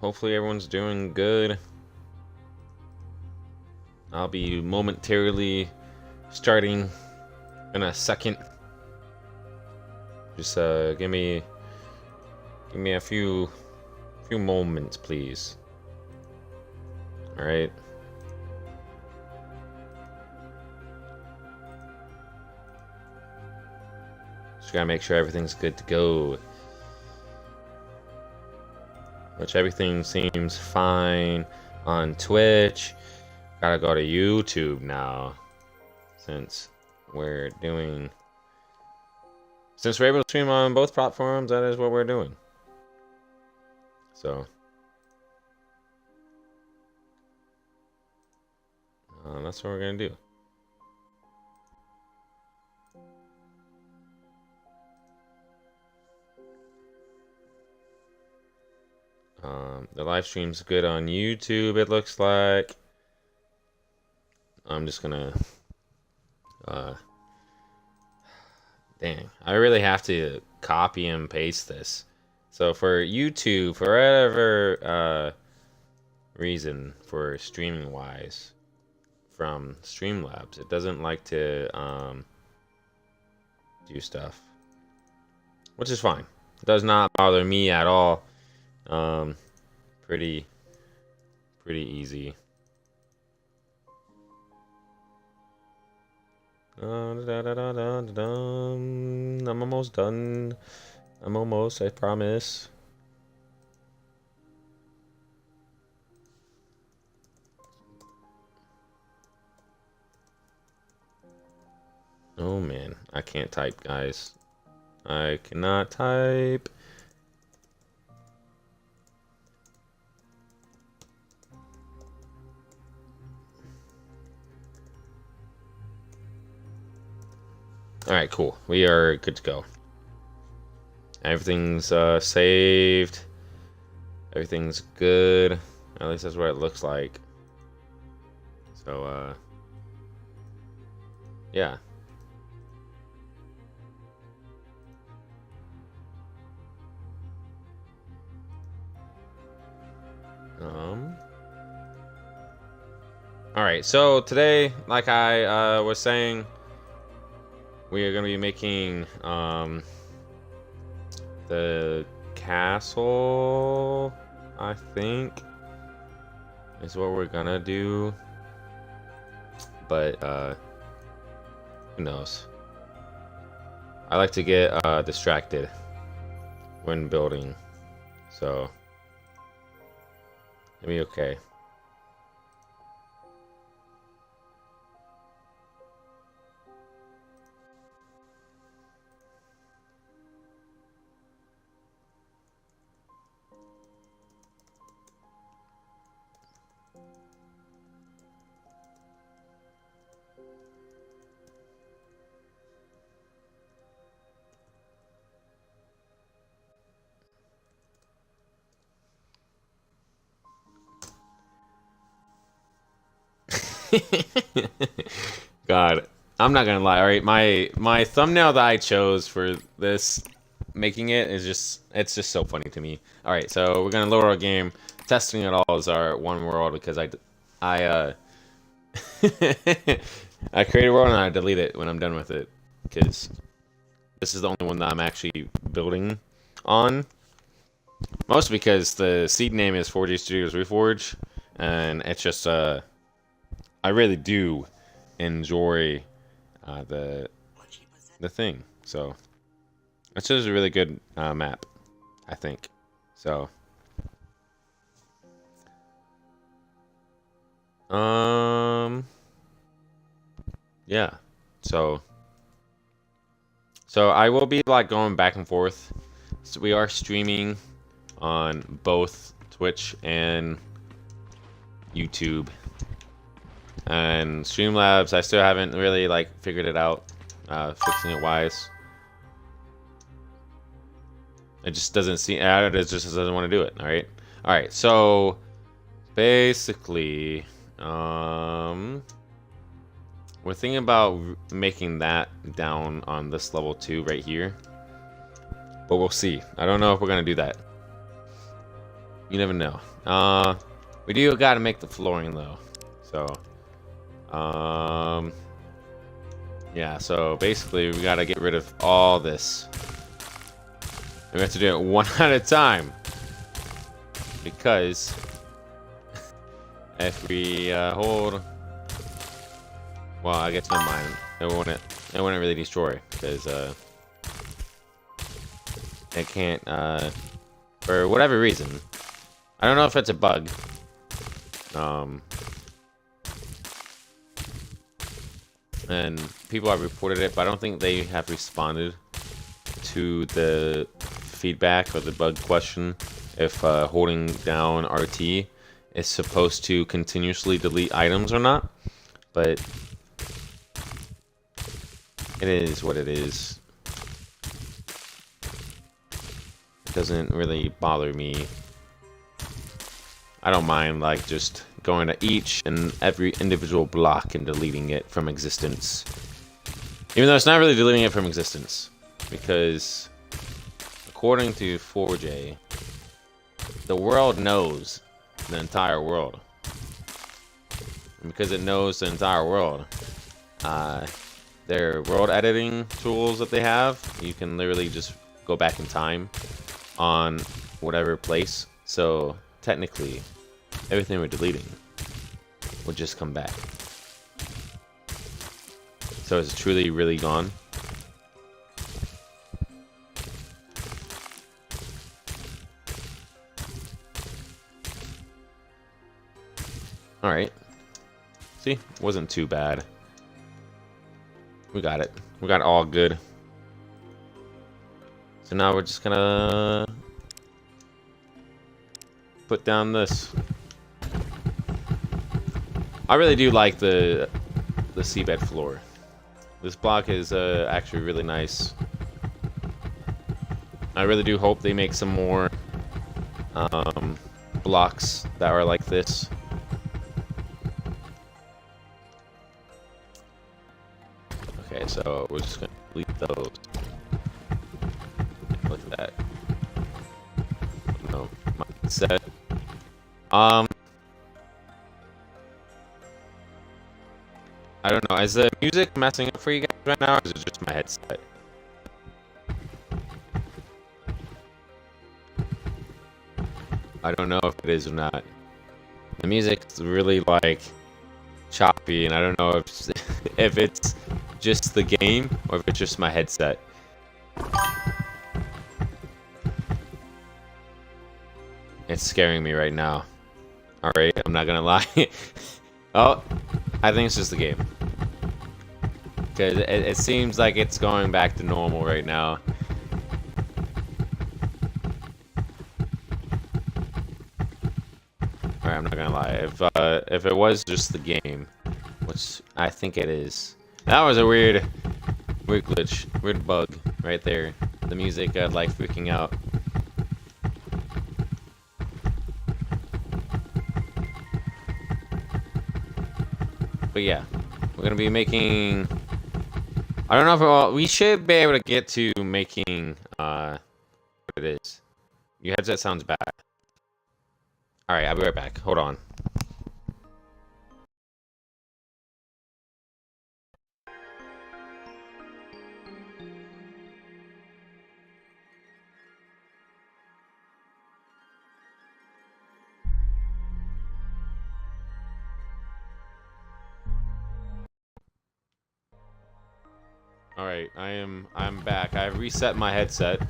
Hopefully everyone's doing good. I'll be momentarily starting in a second. Just give me a few moments, please. All right. Just gotta make sure everything's good to go. Which everything seems fine on Twitch. Gotta go to YouTube now, since we're able to stream on both platforms. That is what we're doing. So that's what we're gonna do. The live stream's good on YouTube, it looks like. I'm just gonna dang, I really have to copy and paste this. So for YouTube, for whatever reason, for streaming wise, from Streamlabs, it doesn't like to do stuff, which is fine. It does not bother me at all. Pretty easy. I'm almost done. I'm almost, I promise. Oh man, I can't type, guys. I cannot type. Alright, cool. We are good to go. Everything's saved. Everything's good. At least that's what it looks like. So, yeah. Alright, so today, like I was saying, we are going to be making the castle, I think, is what we're going to do. But who knows? I like to get distracted when building, so it'll be okay. God, I'm not gonna lie. All right, my thumbnail that I chose for this, making it is it's just so funny to me. All right, so we're gonna lower our game. Testing it all is our one world because I I create a world and I delete it when I'm done with it because this is the only one that I'm actually building on. Mostly because the seed name is 4JStudios Reforj, and it's just I really do enjoy the thing, so it's just a really good map, I think. So yeah, so I will be like going back and forth. So we are streaming on both Twitch and YouTube. And Streamlabs, I still haven't really like figured it out, fixing it wise. It just doesn't seem, it just doesn't want to do it. All right. So basically, we're thinking about making that down on this level 2 right here, but we'll see. I don't know if we're gonna do that. You never know. We do gotta make the flooring though. So, yeah. So basically, we gotta get rid of all this. We have to do it one at a time because if we hold, well, I guess never mind. It wouldn't really destroy because it can't for whatever reason. I don't know if it's a bug. And people have reported it, but I don't think they have responded to the feedback or the bug question if holding down RT is supposed to continuously delete items or not. But it is what it is. It doesn't really bother me. I don't mind like just going to each and every individual block and deleting it from existence. Even though it's not really deleting it from existence. Because according to 4J, the world knows the entire world. And because it knows the entire world, their world editing tools that they have, you can literally just go back in time on whatever place. So technically, everything we're deleting would just come back. So it's truly really gone. Alright. See? Wasn't too bad. We got it. We got it all good. So now we're just gonna put down this. I really do like the seabed floor. This block is actually really nice. I really do hope they make some more blocks that are like this. Okay, so we're just gonna delete those. Look at that. No, set. I don't know. Is the music messing up for you guys right now, or is it just my headset? I don't know if it is or not. The music's really like choppy, and I don't know if if it's just the game or if it's just my headset. It's scaring me right now. All right, I'm not gonna lie. Oh, I think it's just the game. Because it seems like it's going back to normal right now. Alright, I'm not gonna lie. If it was just the game, which I think it is. That was a weird glitch, weird bug right there. The music got like freaking out. But yeah, we're gonna be making. I don't know if we should be able to get to making what it is. Your headset sounds bad. All right, I'll be right back. Hold on. All right, I'm back. I reset my headset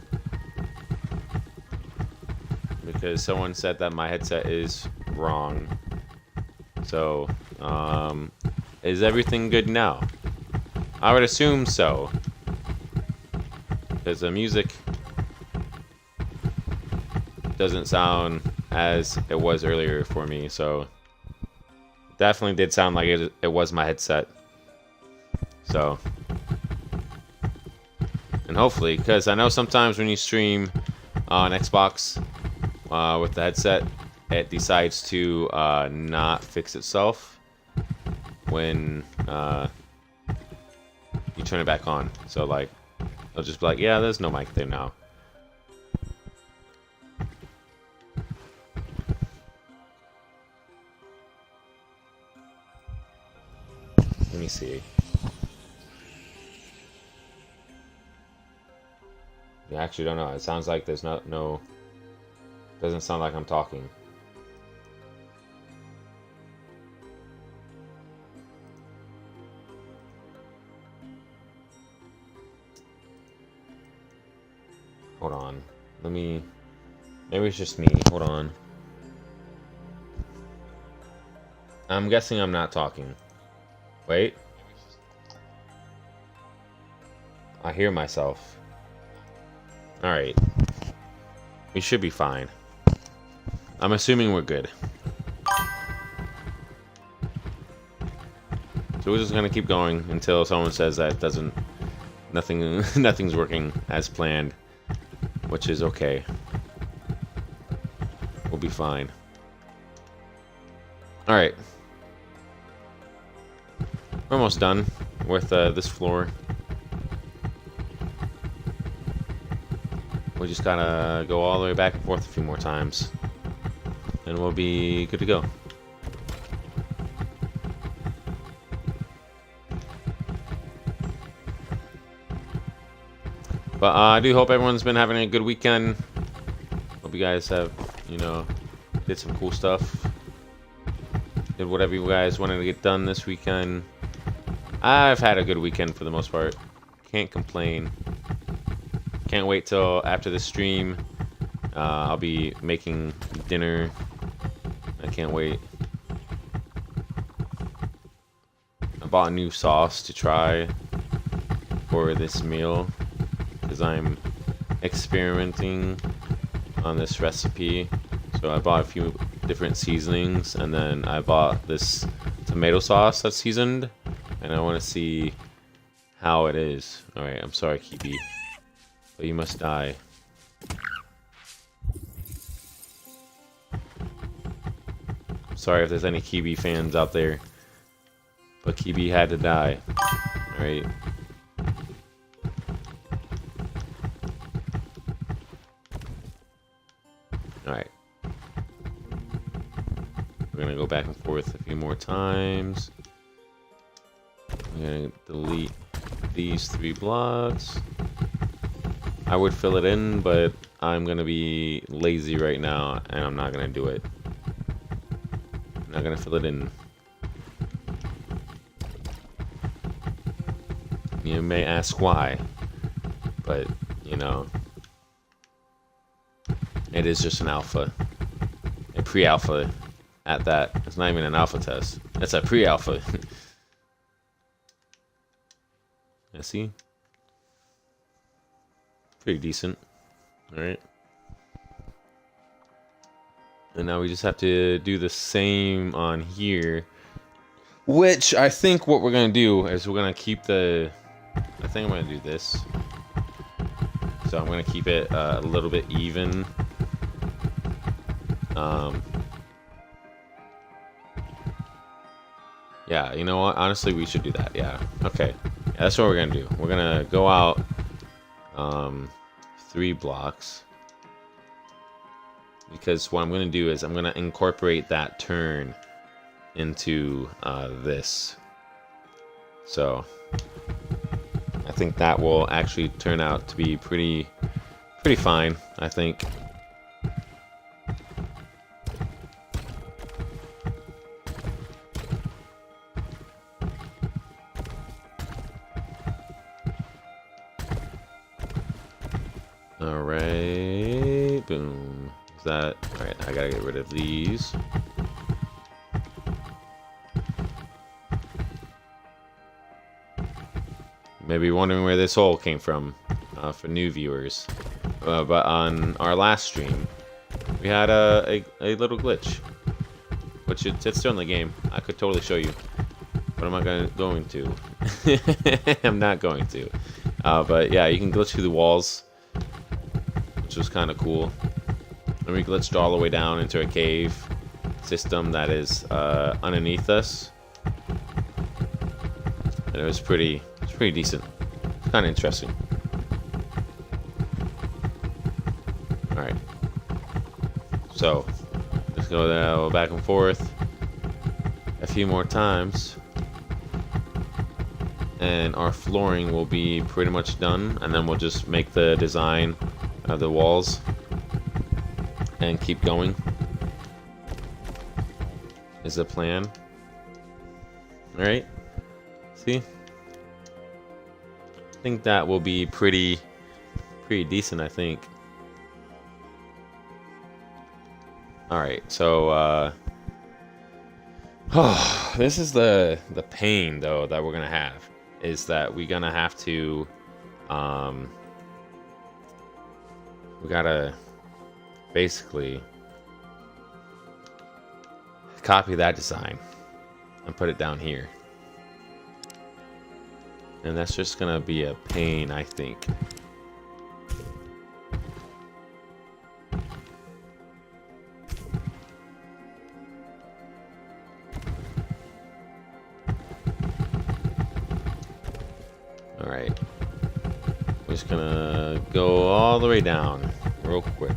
because someone said that my headset is wrong. So, is everything good now? I would assume so. Because the music doesn't sound as it was earlier for me, so definitely did sound like it was my headset. So, and hopefully, because I know sometimes when you stream on Xbox with the headset, it decides to not fix itself when you turn it back on. So like, it'll just be like, yeah, there's no mic there now. Let me see. I actually don't know. It sounds like there's no. Doesn't sound like I'm talking. Hold on. Let me. Maybe it's just me. Hold on. I'm guessing I'm not talking. Wait. I hear myself. Alright. We should be fine. I'm assuming we're good. So we're just gonna keep going until someone says that nothing's working as planned. Which is okay. We'll be fine. Alright. We're almost done with this floor. We just gotta go all the way back and forth a few more times. And we'll be good to go. But I do hope everyone's been having a good weekend. Hope you guys have, you know, did some cool stuff. Did whatever you guys wanted to get done this weekend. I've had a good weekend for the most part. Can't complain. Can't wait till after the stream. I'll be making dinner. I can't wait. I bought a new sauce to try for this meal because I'm experimenting on this recipe. So I bought a few different seasonings, and then I bought this tomato sauce that's seasoned, and I want to see how it is. Alright, I'm sorry, Kibi, but you must die. Sorry if there's any Kibi fans out there, but Kibi had to die. Alright. Alright. We're gonna go back and forth a few more times. We're gonna delete these 3 blocks. I would fill it in, but I'm gonna be lazy right now, and I'm not gonna do it. I'm not gonna fill it in. You may ask why, but you know, it is just an alpha, a pre-alpha at that. It's not even an alpha test. It's a pre-alpha. Yeah, see? Pretty decent. Alright. And now we just have to do the same on here. Which I think what we're going to do is we're going to keep the... I think I'm going to do this. So I'm going to keep it a little bit even. Yeah, you know what? Honestly, we should do that. Yeah. Okay. Yeah, that's what we're going to do. We're going to go out 3 blocks. Because what I'm going to do is I'm going to incorporate that turn into this. So I think that will actually turn out to be pretty fine, I think. Alright, boom. Is that alright? I gotta get rid of these. Maybe wondering where this hole came from for new viewers. But on our last stream, we had a little glitch. Which it's still in the game. I could totally show you. But I'm not going to. I'm not going to. But yeah, you can glitch through the walls. Which was kind of cool. And we glitched all the way down into a cave system that is underneath us. And it was pretty decent. It's kind of interesting. Alright. So, let's go back and forth a few more times. and our flooring will be pretty much done, and then we'll just make the design of the walls and keep going is the plan. Alright, see, I think that will be pretty decent, I think. Alright, so this is the pain though that we're gonna have, is that we're gonna have to we gotta basically copy that design and put it down here, and that's just gonna be a pain, I think. Alright, we're just gonna go all the way down real quick.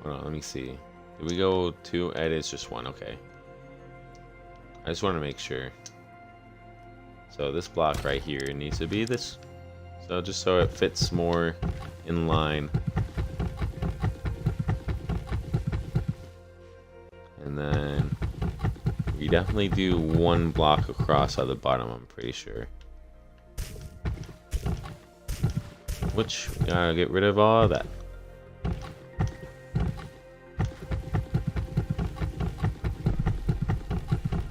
Hold on, let me see. Did we go 2 edits? Just 1, okay. I just want to make sure. So this block right here needs to be this. So just so it fits more in line. And then we definitely do 1 block across at the bottom, I'm pretty sure. Which, we gotta get rid of all of that.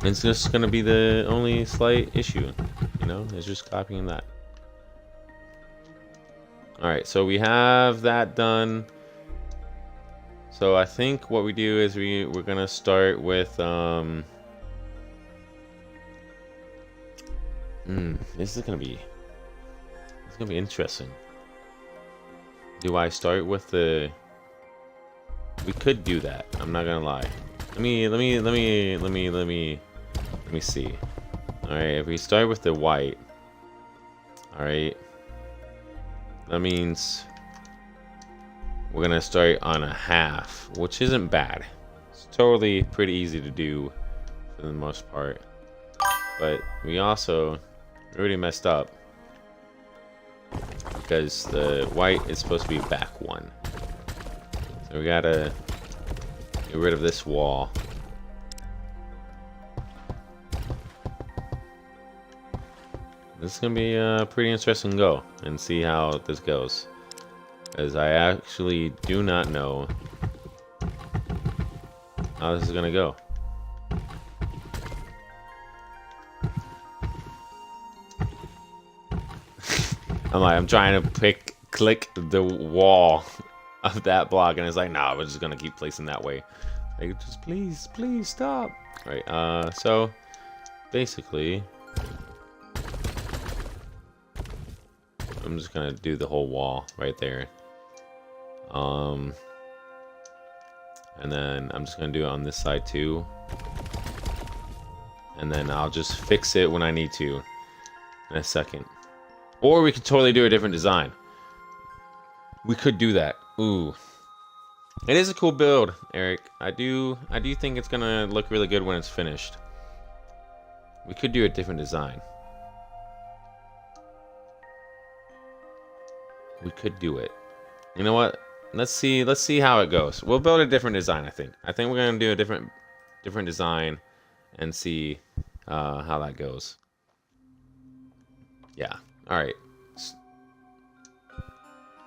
It's just gonna be the only slight issue, you know, it's just copying that. Alright, so we have that done. So I think what we do is we're gonna start with this is gonna be interesting. Do I start with the? We could do that. I'm not gonna lie. Let me see. All right, if we start with the white, all right, that means we're gonna start on a half, which isn't bad. It's totally pretty easy to do for the most part. But we already messed up because the white is supposed to be back 1. So we gotta get rid of this wall. This is gonna be a pretty interesting go and see how this goes, as I actually do not know how this is gonna go. I'm trying to click the wall of that block, and it's like, nah, we're just gonna keep placing that way. Like, just please stop. All right, so basically, I'm just gonna do the whole wall right there. And then I'm just gonna do it on this side too. And then I'll just fix it when I need to in a second. Or we could totally do a different design. We could do that. Ooh. It is a cool build, Eric. I do think it's gonna look really good when it's finished. We could do a different design. We could do it. You know what? Let's see how it goes. We'll build a different design, I think. I think we're gonna do a different design and see how that goes. Yeah. All right.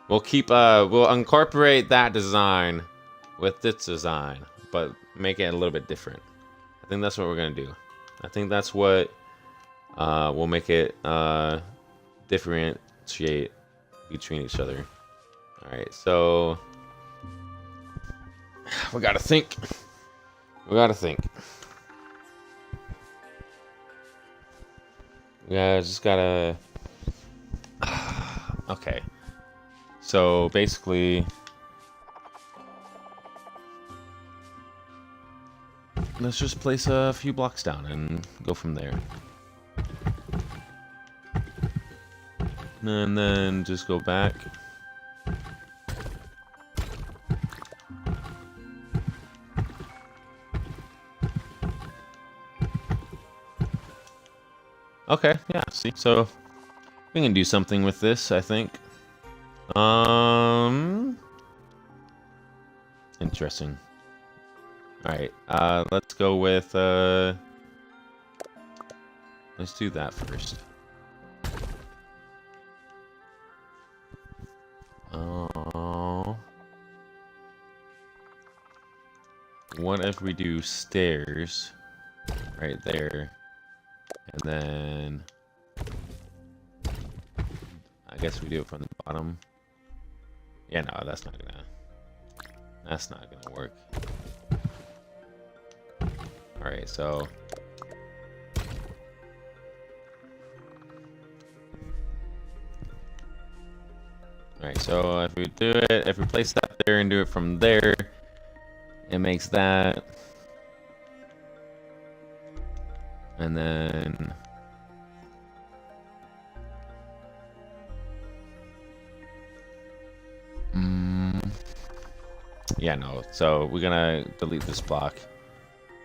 We'll incorporate that design with this design, but make it a little bit different. I think that's what we're gonna do. I think that's what will make it differentiate between each other. All right, so we gotta think. Yeah, just gotta. Okay. So basically, let's just place a few blocks down and go from there. And then just go back. Okay, yeah, see, so we can do something with this, I think. Interesting. Alright, let's go with, let's do that first. Oh. What if we do stairs right there, and then I guess we do it from the bottom. Yeah, no, that's not gonna work. All right, so if we do it, if we place that there and do it from there, it makes that, and then yeah, no. So we're gonna delete this block.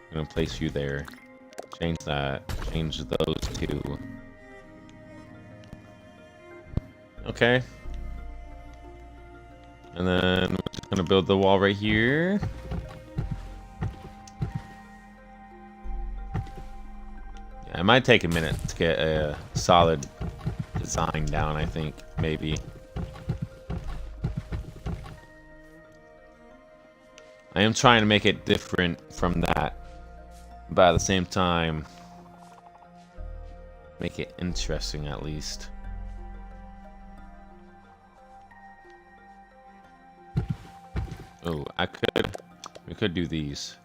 I'm gonna place you there. Change that. Change those two. Okay. And then we're just gonna build the wall right here. Yeah, it might take a minute to get a solid design down, I think, maybe. I am trying to make it different from that, but at the same time, make it interesting at least. Oh, we could do these.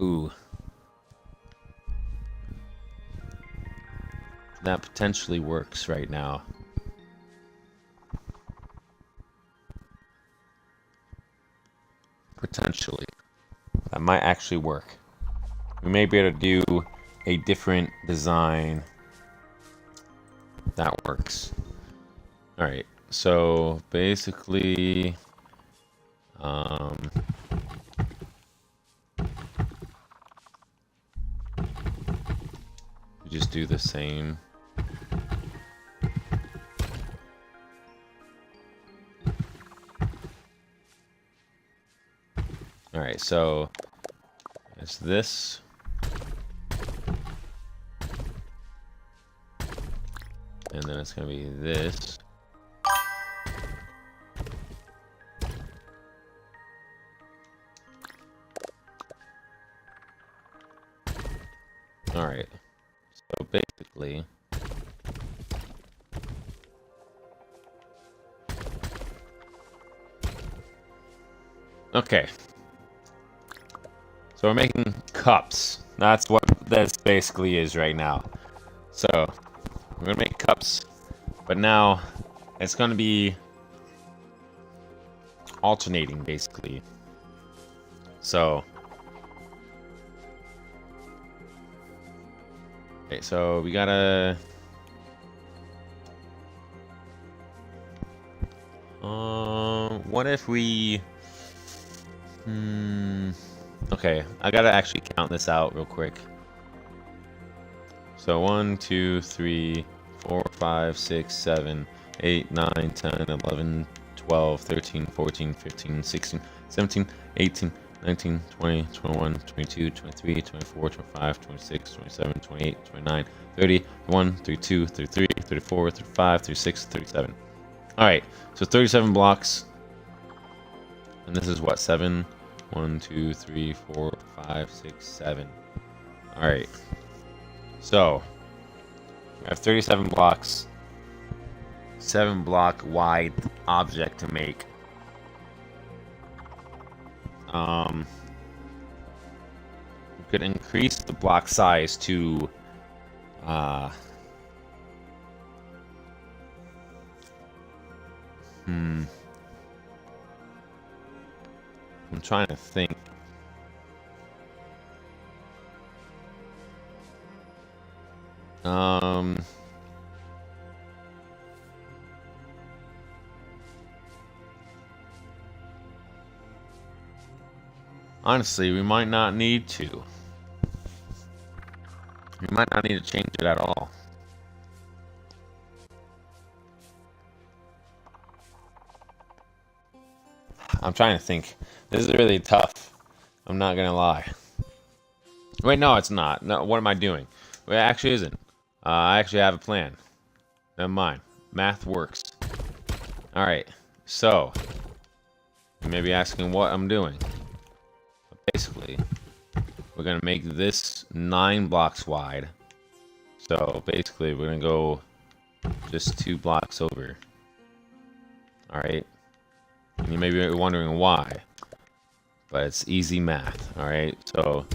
Ooh. That potentially works right now. Potentially. That might actually work. We may be able to do a different design that works. Alright, so basically we just do the same. Alright, so it's this. And then it's gonna be this. Alright, so basically okay. So we're making cups. That's what this basically is right now. So we're gonna make cups, but now it's gonna be alternating basically. So okay, so we gotta what if we okay, I gotta actually count this out real quick. So 1, 2, 3, 4, 5, 6, 7, 8, 9, 10, 11, 12, 13, 14, 15, 16, 17, 18, 19, 20, 21, 22, 23, 24, 25, 26, 27, 28, 29, 30, 31, 32, 33, 34, 35, 36, 37. Alright, so 37 blocks. And this is what, 7? 1, 2, 3, 4, 5, 6, 7. Alright. So, we have 37 blocks. 7 block wide object to make. We could increase the block size to I'm trying to think. Honestly, we might not need to. We might not need to change it at all. I'm trying to think. This is really tough. I'm not gonna lie. Wait, no, it's not. No, what am I doing? Well, it actually isn't. I actually have a plan. Never mind. Math works. Alright, so. You may be asking what I'm doing. But basically, we're gonna make this 9 blocks wide. So basically, we're gonna go just 2 blocks over. Alright? And you may be wondering why. But it's easy math, alright? So,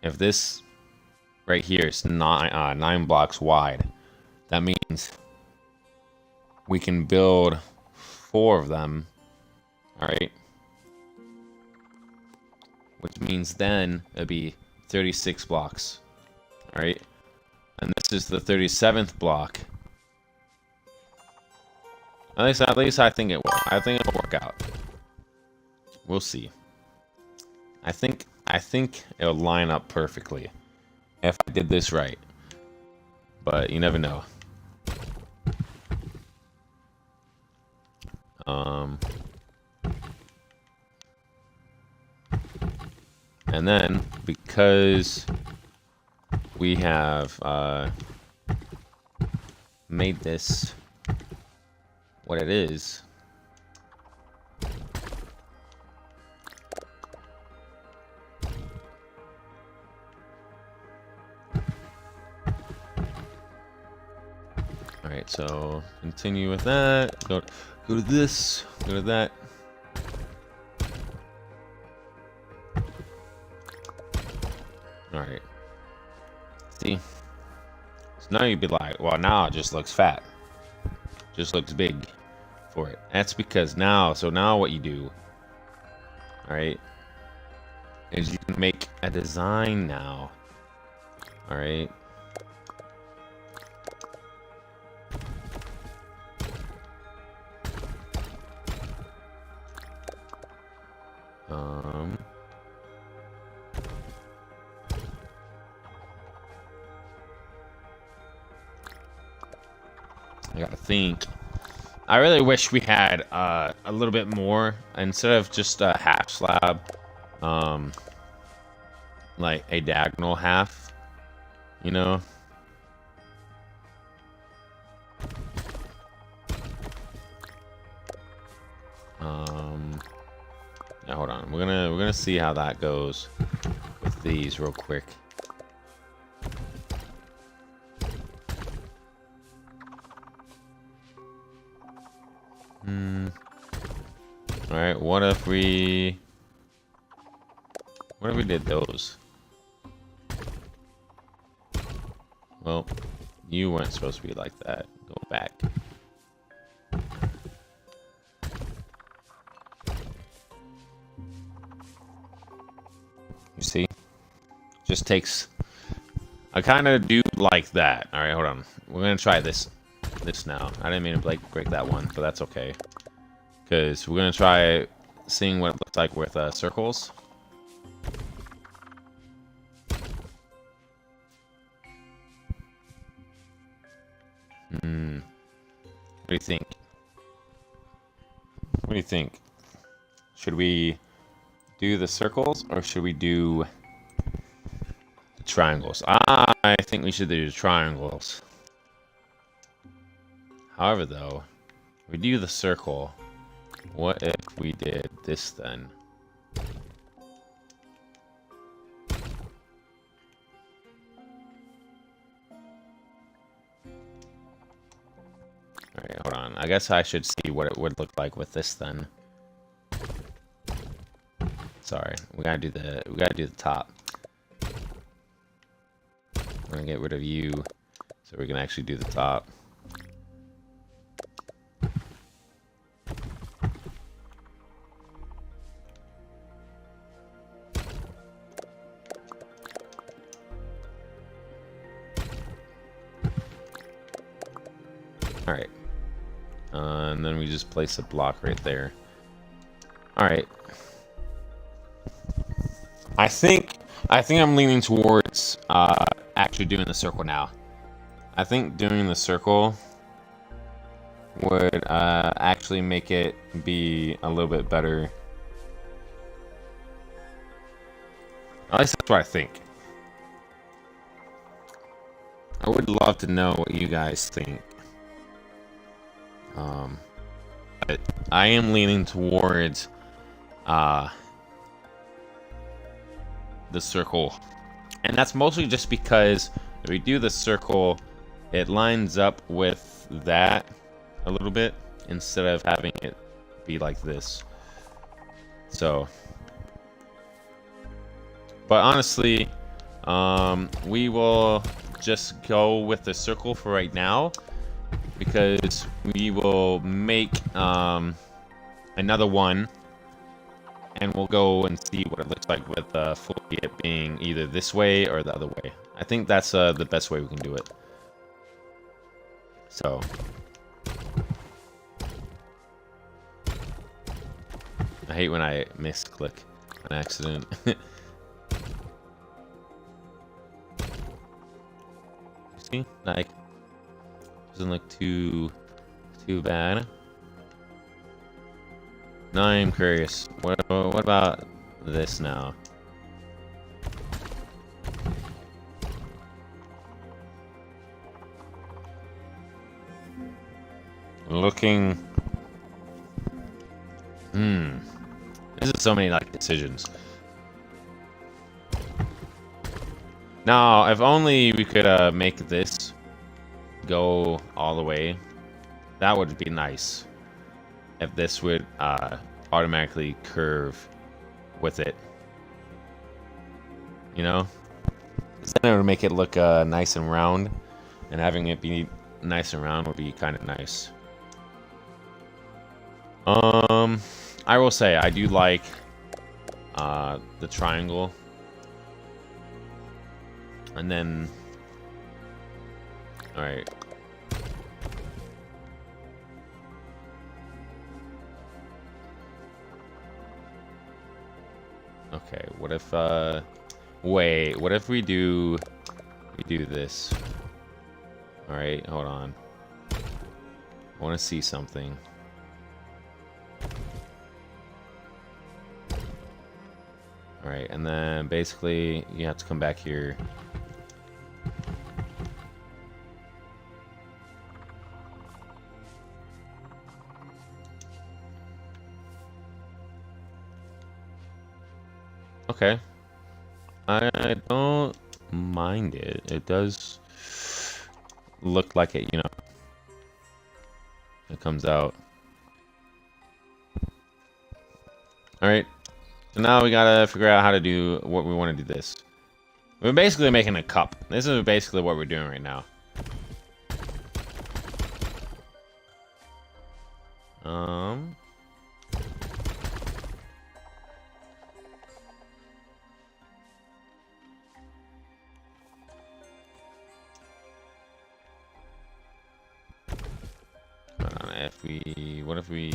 if this right here is 9 blocks wide, that means we can build 4 of them, alright? Which means then it'll be 36 blocks, alright? And this is the 37th block. At least I think it will. I think it'll work out. We'll see. I think it'll line up perfectly if I did this right. But you never know. And then because we have made this what it is, alright, so continue with that, go to this, go to that. Alright, see, so now you'd be like, well, now it just looks fat, just looks big for it. That's because now what you do, alright, is you can make a design now, alright. I gotta think. I really wish we had a little bit more instead of just a half slab, like a diagonal half, you know. Yeah, hold on. We're gonna see how that goes with these real quick. Alright, what if we did those? Well, you weren't supposed to be like that. Go back. You see? Just takes... I kind of do like that. Alright, hold on. We're gonna try this now. I didn't mean to break that one, but that's okay. Because we're gonna try seeing what it looks like with circles. What do you think? What do you think? Should we do the circles or should we do the triangles? I think we should do the triangles. However, though, if we do the circle, what if we did this then? Alright, hold on. I guess I should see what it would look like with this then. Sorry, we gotta do the top. We're gonna get rid of you, so we can actually do the top. Alright. And then we just place a block right there. Alright. I think I think I'm leaning towards actually doing the circle now. I think doing the circle would actually make it be a little bit better. At least that's what I think. I would love to know what you guys think. But I am leaning towards the circle. And that's mostly just because if we do the circle, it lines up with that a little bit instead of having it be like this. So, but honestly, we will just go with the circle for right now, because we will make another one, and we'll go and see what it looks like with fully it being either this way or the other way. I think that's the best way we can do it. So, I hate when I misclick on accident. See, like, doesn't look too bad. Now I'm curious. What about this now? Looking. This is so many like decisions. Now, if only we could make this go all the way. That would be nice. If this would automatically curve with it, you know, because then it would make it look nice and round, and having it be nice and round would be kind of nice. I will say I do like the triangle, and then all right. Okay, what if wait, what if we do this? All right, hold on. I want to see something. All right, and then basically you have to come back here. Okay. I don't mind it. It does look like it, you know. It comes out. Alright. So now we gotta figure out how to do what we want to do this. We're basically making a cup. This is basically what we're doing right now. What if we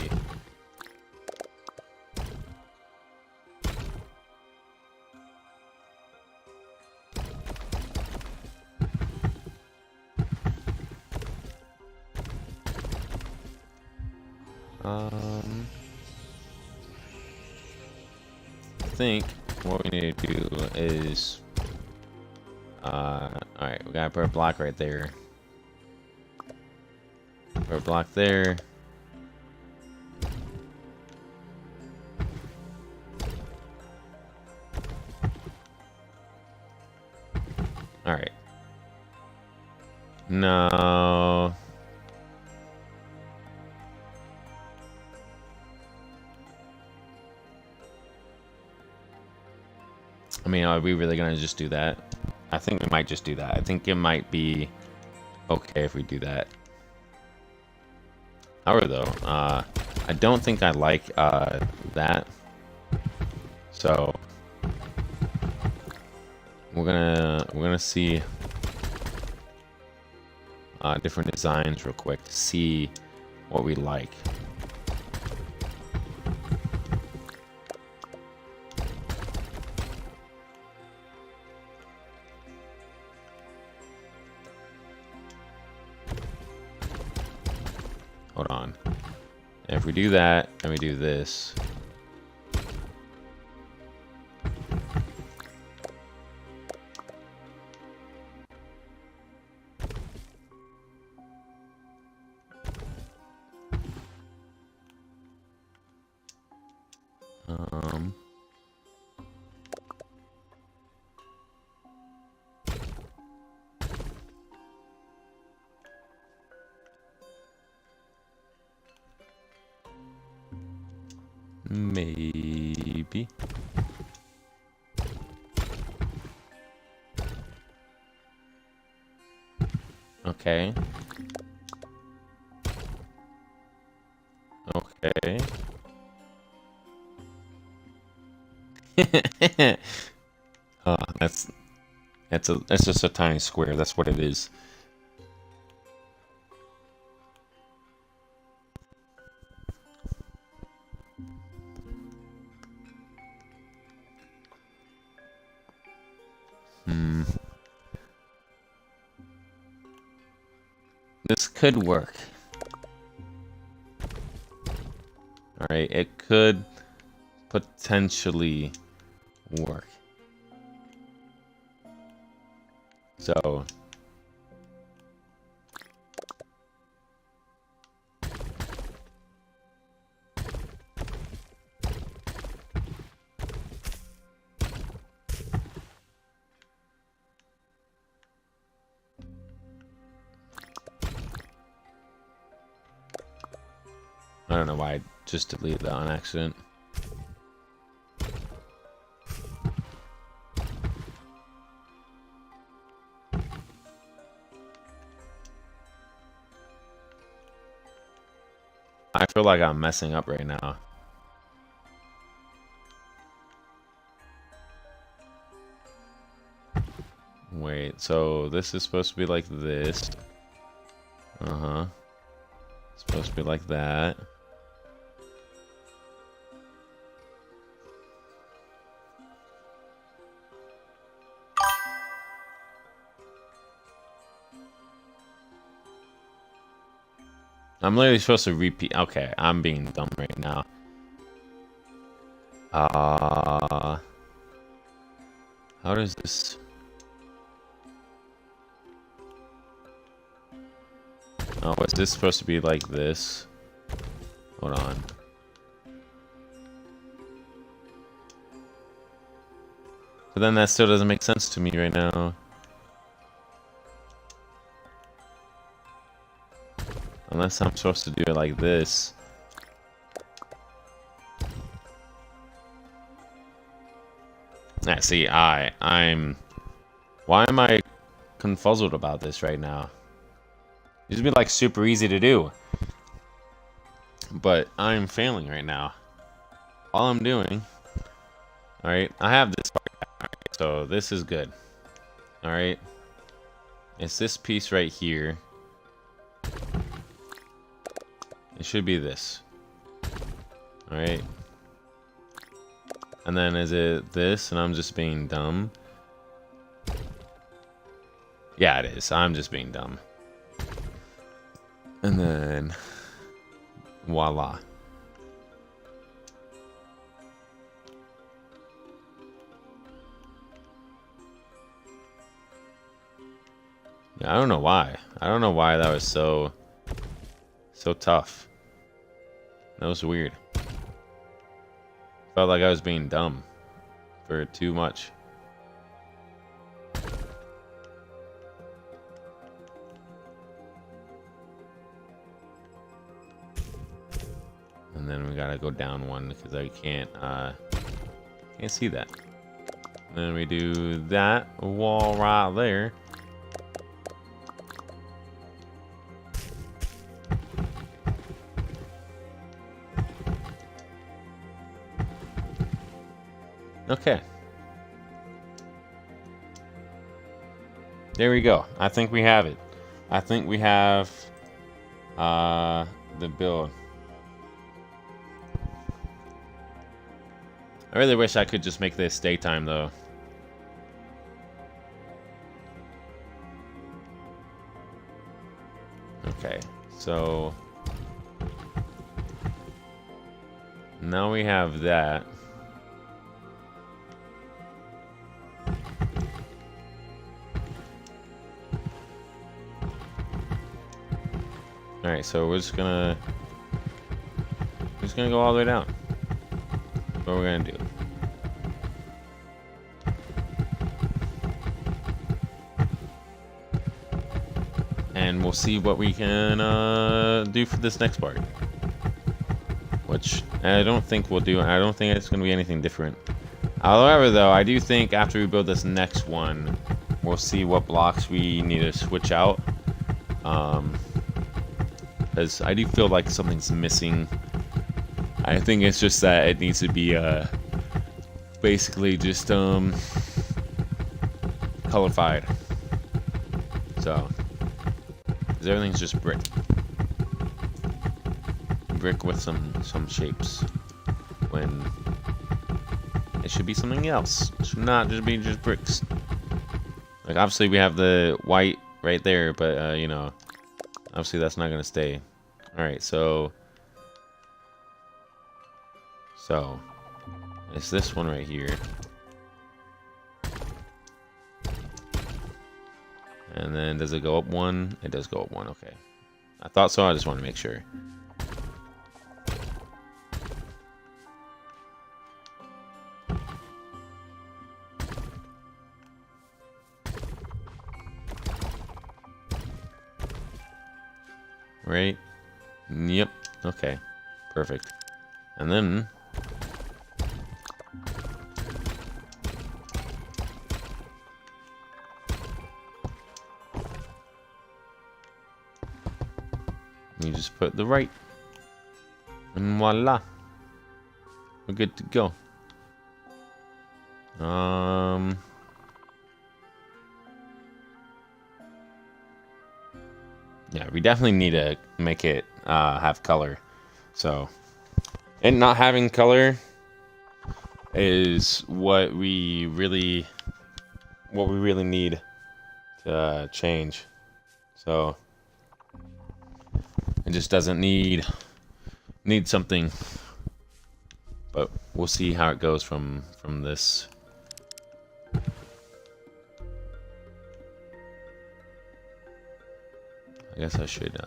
I think what we need to do is alright, we gotta put a block right there. Put a block there. Alright. No. I mean, are we really gonna just do that? I think we might just do that. I think it might be okay if we do that. However, though, I don't think I like that. So we're gonna see different designs real quick to see what we like. hold on. If we do that, and we do this. Maybe. Okay. Okay. That's just a tiny square. That's what it is. This could work. Alright, it could potentially work. So I don't know why I just deleted that on accident. I feel like I'm messing up right now. Wait, so this is supposed to be like this. Uh-huh. It's supposed to be like that. I'm literally supposed to repeat. Okay, I'm being dumb right now. How does this? Oh, is this supposed to be like this? Hold on. But then that still doesn't make sense to me right now. Unless I'm supposed to do it like this. See, I'm... Why am I confuzzled about this right now? It used to be like super easy to do. But I'm failing right now. All I'm doing... Alright, I have this part. Right, so this is good. Alright. It's this piece right here. It should be this. Alright. And then is it this? And I'm just being dumb? Yeah, it is. I'm just being dumb. And then... voila. Yeah, I don't know why. I don't know why that was so tough. That was weird. Felt like I was being dumb for too much. And then we gotta go down one because I can't see that. And then we do that wall right there. Okay. There we go. I think we have it. I think we have the build. I really wish I could just make this daytime though. Okay, so now we have that. Alright, so we're just gonna go all the way down. That's what we're gonna do. And we'll see what we can do for this next part. Which I don't think we'll do. I don't think it's going to be anything different. However, though, I do think after we build this next one, we'll see what blocks we need to switch out. Because I do feel like something's missing. I think it's just that it needs to be basically just colorified. So, because everything's just brick. Brick with some shapes, when it should be something else. It should not just be just bricks. Like, obviously we have the white right there, but you know, obviously that's not gonna stay. All right, so it's this one right here, and then does it go up one? It does go up one. Okay, I thought so. I just want to make sure. Right? Yep. Okay. Perfect. And then you just put the right, and voila, we're good to go. Yeah, we definitely need to make it have color. So, and not having color is what we really need to change. So it just doesn't need something. But we'll see how it goes from this. I guess I should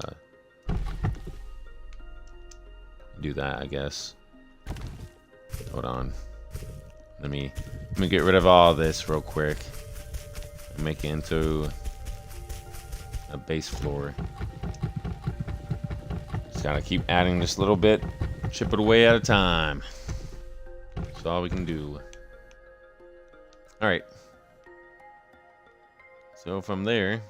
do that, I guess. Hold on. Let me get rid of all this real quick and make it into a base floor. Just gotta keep adding this little bit, chip it away at a time. That's all we can do. Alright. So from there,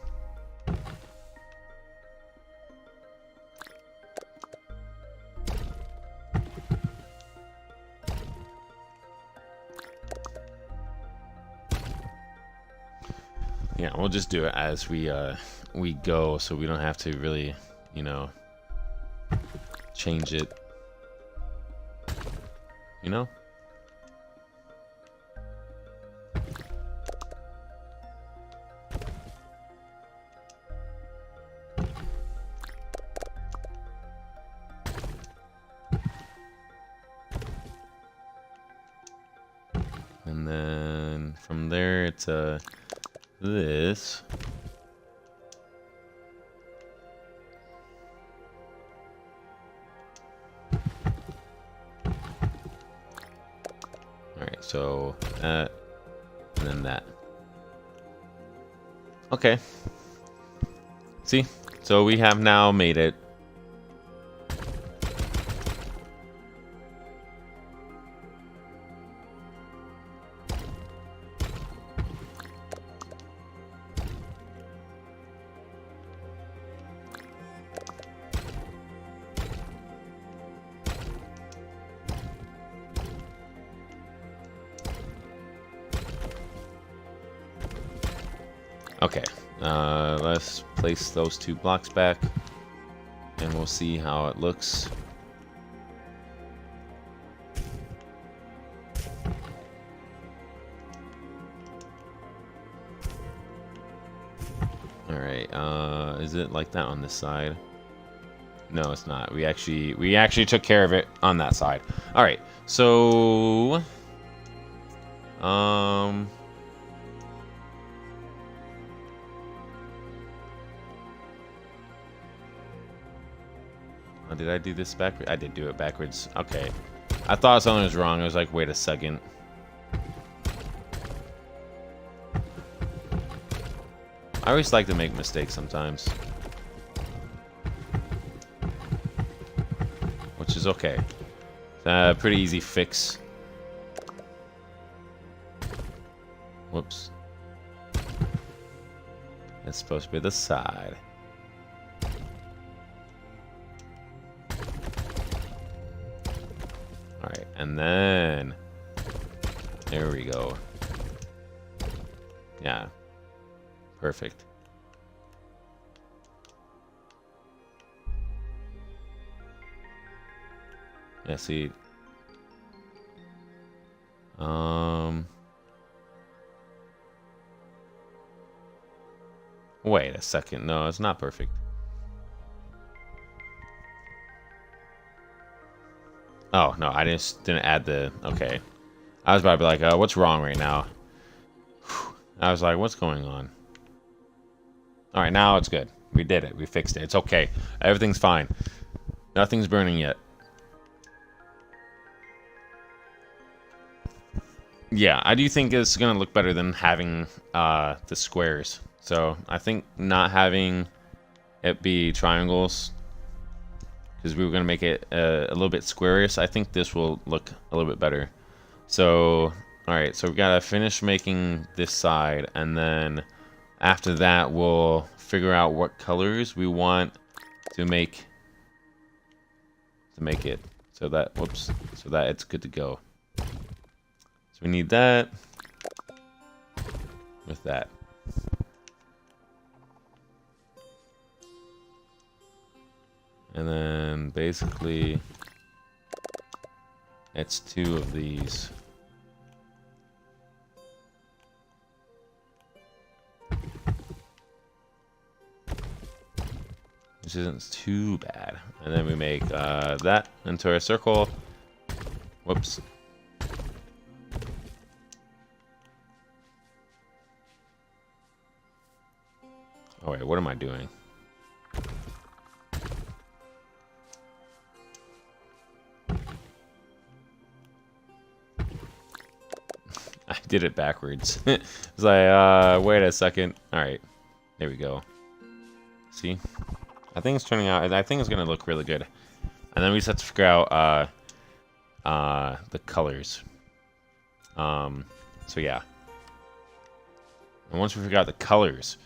yeah, we'll just do it as we go, so we don't have to really, you know, change it. You know? And then from there it's this. Alright, so that, and then that. Okay. See? So we have now made it. Okay, let's place those two blocks back, and we'll see how it looks. Alright, is it like that on this side? No, it's not. We actually took care of it on that side. All right. So, oh, did I do this backwards? I did do it backwards. Okay. I thought something was wrong. I was like, wait a second. I always like to make mistakes sometimes. Which is okay. Pretty easy fix. Whoops. It's supposed to be the side. Alright, and then... There we go. Yeah. Perfect. Yeah, see. Wait a second. No, it's not perfect. Oh, no, I just didn't add the... Okay. I was about to be like, what's wrong right now? I was like, what's going on? Alright, now it's good. We did it. We fixed it. It's okay. Everything's fine. Nothing's burning yet. Yeah, I do think it's going to look better than having the squares. So, I think not having it be triangles, because we were going to make it a little bit squarish, I think this will look a little bit better. So, alright, so we got to finish making this side, and then after that we'll figure out what colors we want to make it so that, whoops, so that it's good to go. So we need that with that. And then basically it's two of these. Which isn't too bad. And then we make that into our circle. Whoops. Oh wait, what am I doing? I did it backwards. It's like, wait a second. Alright. There we go. See? I think it's turning out, I think it's gonna look really good. And then we just have to figure out the colors. So yeah. And once we figure out the colors,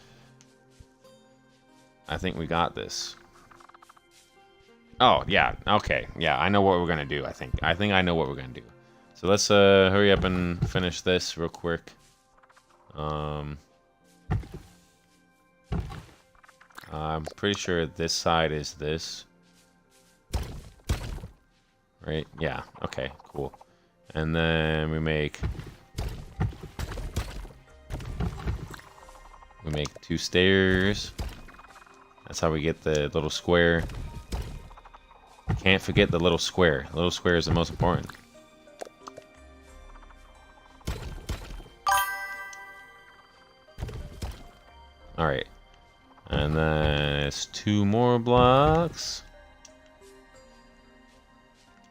I think we got this. Oh, yeah, okay. Yeah, I know what we're gonna do, I think. I know what we're gonna do. So let's hurry up and finish this real quick. I'm pretty sure this side is this. Right? Yeah, okay, cool. And then we make two stairs. That's how we get the little square. Can't forget the little square. The little square is the most important. Alright. And then it's two more blocks.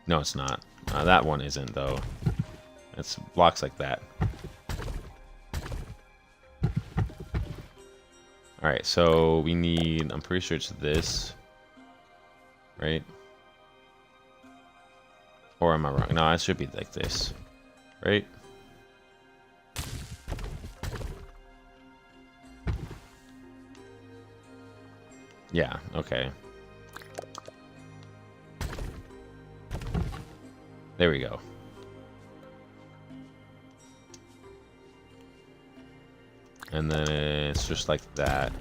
No, it's not. That one isn't, though. It's blocks like that. Alright, so we need... I'm pretty sure it's this. Right? Or am I wrong? No, it should be like this. Right? Yeah, okay. There we go. And then it's just like that.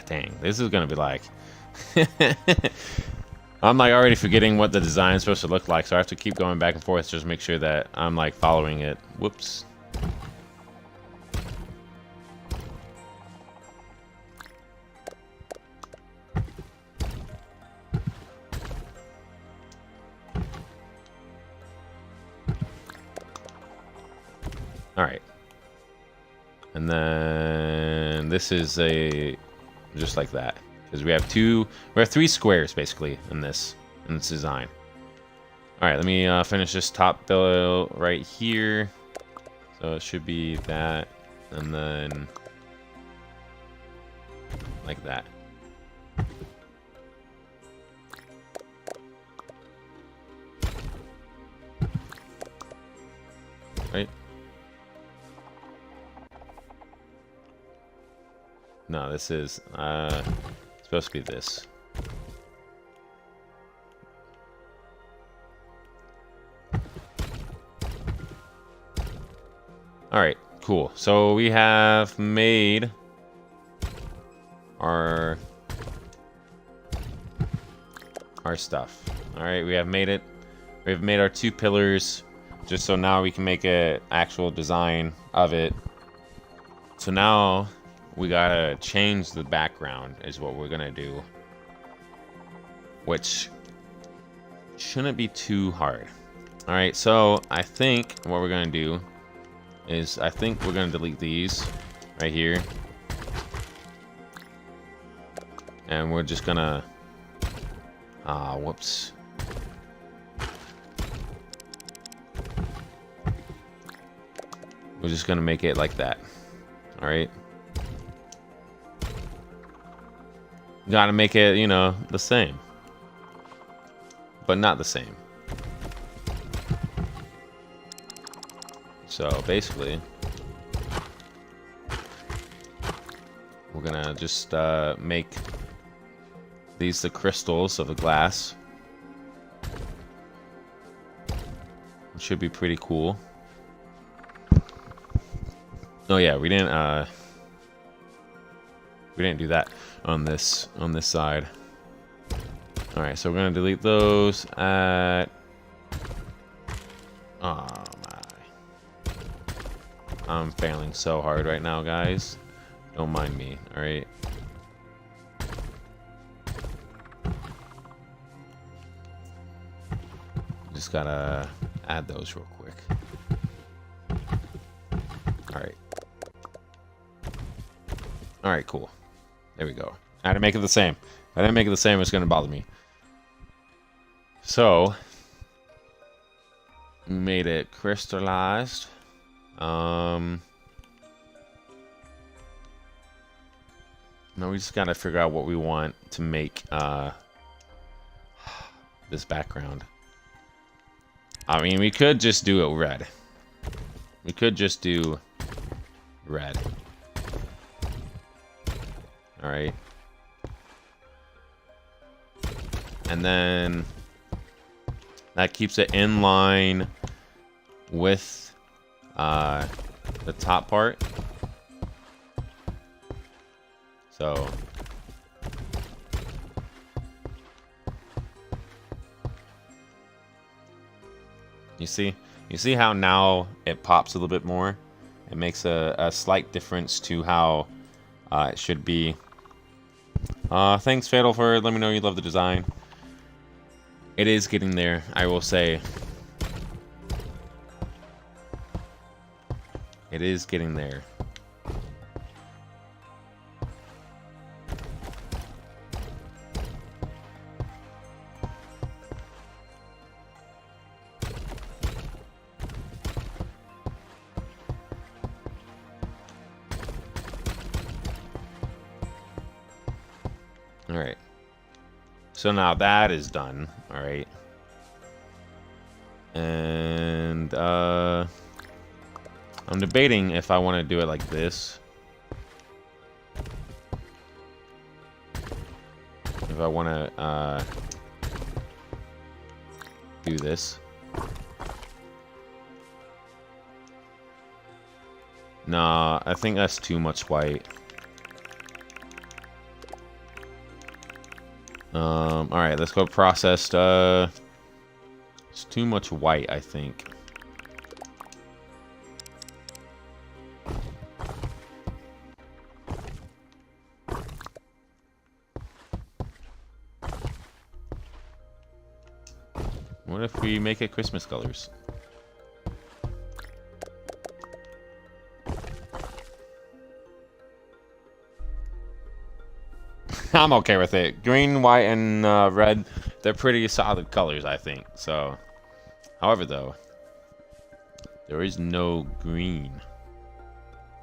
Dang, this is gonna be like... I'm like already forgetting what the design is supposed to look like, so I have to keep going back and forth just to make sure that I'm like following it. Whoops. Alright. And then this is just like that. Because we have three squares basically in this design. Alright, let me finish this top bill right here. So it should be that, and then like that. Right? No, this is supposed to be this. Alright, cool. So we have made our stuff. Alright, we have made it. We've made our 2 pillars, just so now we can make an actual design of it. So now we gotta change the background is what we're gonna do, which shouldn't be too hard. Alright, so I think what we're gonna do is I think we're gonna delete these right here, and we're just gonna whoops. We're just gonna make it like that. Alright, gotta make it, you know, the same, but not the same. So basically, we're gonna just make these the crystals of the glass. It should be pretty cool. Oh yeah, we didn't do that on this side. All right, so we're gonna delete those at. Oh my! I'm failing so hard right now, guys. Don't mind me. All right. Just gotta add those real quick. All right. All right, cool. There we go. I had to make it the same. If I didn't make it the same, it's gonna bother me. So, we made it crystallized. Now we just gotta figure out what we want to make this background. I mean, we could just do it red. We could just do red. All right. And then that keeps it in line with the top part. So you see how now it pops a little bit more. It makes a slight difference to how it should be. Thanks, Fatal, for letting me know you love the design. It is getting there, I will say. It is getting there. Alright. So now that is done. Alright. And I'm debating if I want to do it like this. If I want to do this. Nah, I think that's too much white. All right, let's go processed. It's too much white, I think. What if we make it Christmas colors? I'm okay with it. Green, white, and red, they're pretty solid colors, I think. So, however, though, there is no green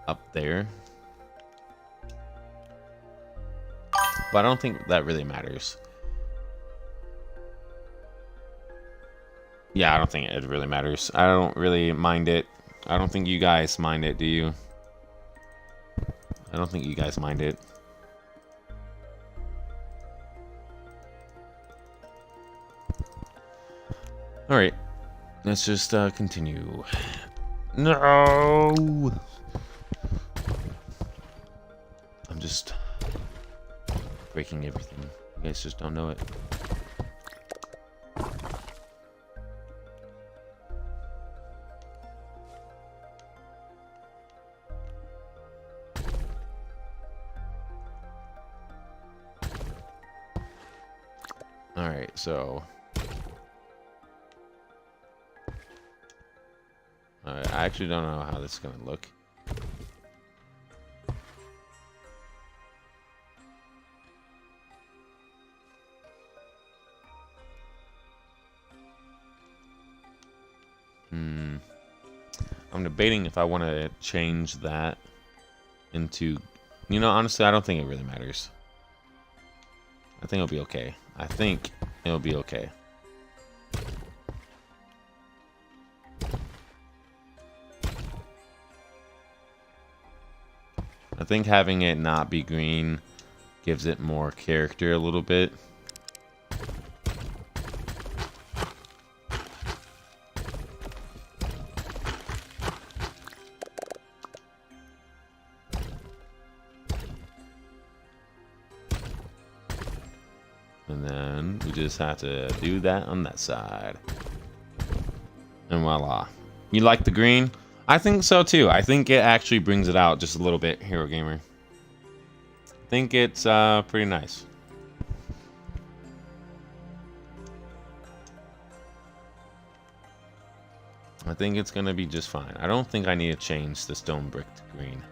up there. But I don't think that really matters. Yeah, I don't think it really matters. I don't really mind it. I don't think you guys mind it, do you? I don't think you guys mind it. Alright. Let's just continue. No! I'm just breaking everything. You guys just don't know it. Alright, so I actually don't know how this is gonna look. I'm debating if I want to change that into, you know, honestly, I don't think it really matters. I think it'll be okay. I think it'll be okay. I think having it not be green gives it more character a little bit. And then we just have to do that on that side. And voila. You like the green? I think so too. I think it actually brings it out just a little bit, Hero Gamer. I think it's pretty nice. I think it's gonna be just fine. I don't think I need to change the stone brick to green.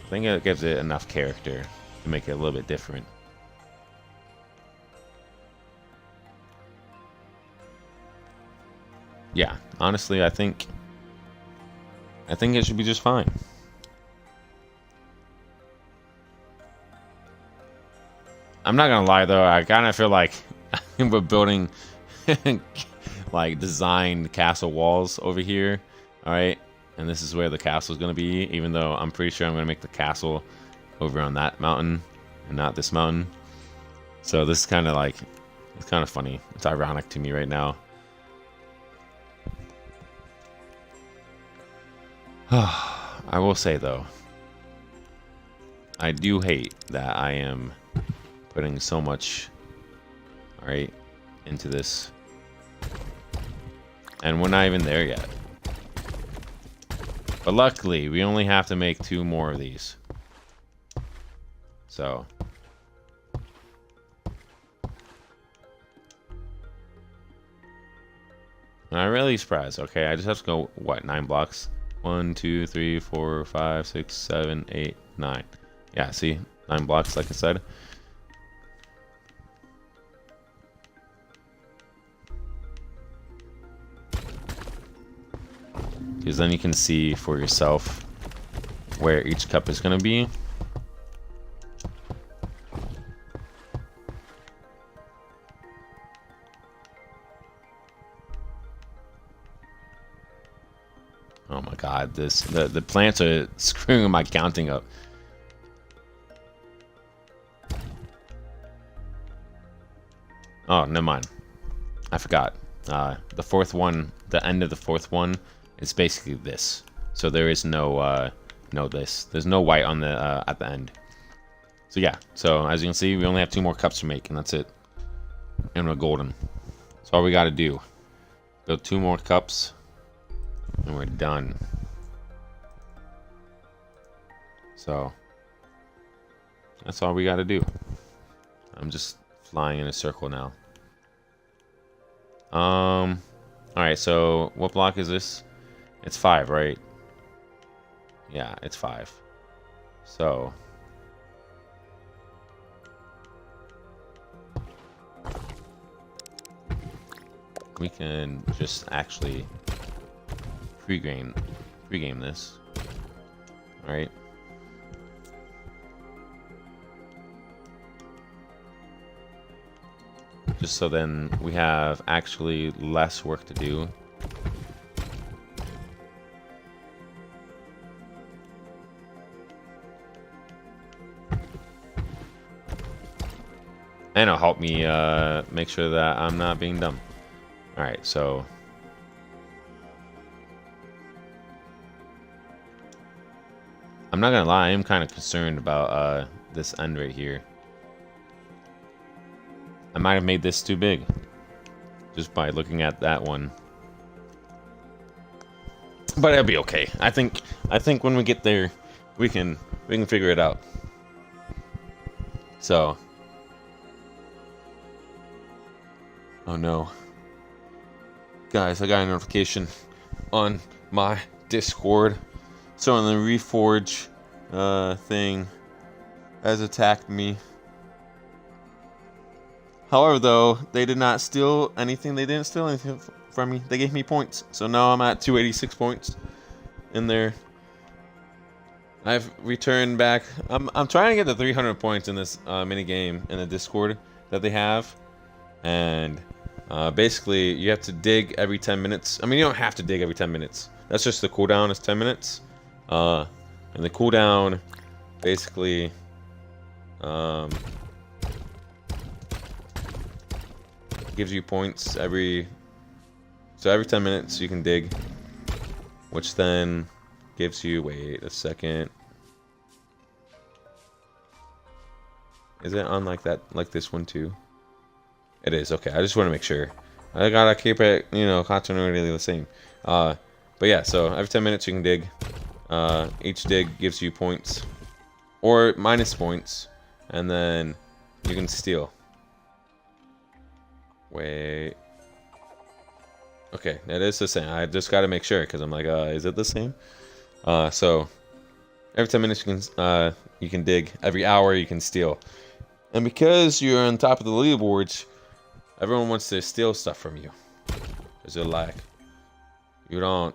I think it gives it enough character to make it a little bit different. Yeah, honestly, I think it should be just fine. I'm not gonna lie though, I kind of feel like we're building like designed castle walls over here. All right, and this is where the castle is gonna be, even though I'm pretty sure I'm gonna make the castle over on that mountain and not this mountain. So this is kind of like, it's kind of funny. It's ironic to me right now. I will say though, I do hate that I am putting so much, all right, into this, and we're not even there yet. But luckily, we only have to make 2 more of these. So I'm really surprised. Okay, I just have to go, what, 9 blocks? 1, 2, 3, 4, 5, 6, 7, 8, 9. Yeah, see? 9 blocks, like I said. Because then you can see for yourself where each cup is going to be. Oh my god, the plants are screwing my counting up. Oh, never mind. I forgot. The 4th one, the end of the 4th one is basically this. So there is no there's no white on the at the end. So yeah, so as you can see, we only have 2 more cups to make, and that's it. And we're golden. So all we got to do, build 2 more cups, and we're done. So that's all we got to do. I'm just flying in a circle now. All right. So what block is this? It's 5, right? Yeah, it's 5. So we can just actually pre-game this. All right. Just so then we have actually less work to do. And it'll help me make sure that I'm not being dumb. Alright, so I'm not gonna lie, I am kind of concerned about this end right here. I might have made this too big just by looking at that one. But it'll be okay. I think when we get there we can figure it out. So oh no. Guys, I got a notification on my Discord. So on the Reforj thing has attacked me. However, though, they did not steal anything. They didn't steal anything from me. They gave me points. So now I'm at 286 points in there. I've returned back. I'm trying to get to 300 points in this mini game in the Discord that they have. And basically, you have to dig every 10 minutes. I mean, you don't have to dig every 10 minutes. That's just the cooldown is 10 minutes. And the cooldown, basically, gives you points every 10 minutes you can dig, which then gives you, wait a second. Is it on like that, like this one too? It is. Okay, I just want to make sure. I gotta keep it, you know, continuity the same. But yeah, so every 10 minutes you can dig. Each dig gives you points, or minus points, and then you can steal. Wait. Okay, it is the same. I just gotta make sure because I'm like, is it the same? So every 10 minutes you can dig. Every hour you can steal. And because you're on top of the leaderboards, everyone wants to steal stuff from you. Because they're like, you don't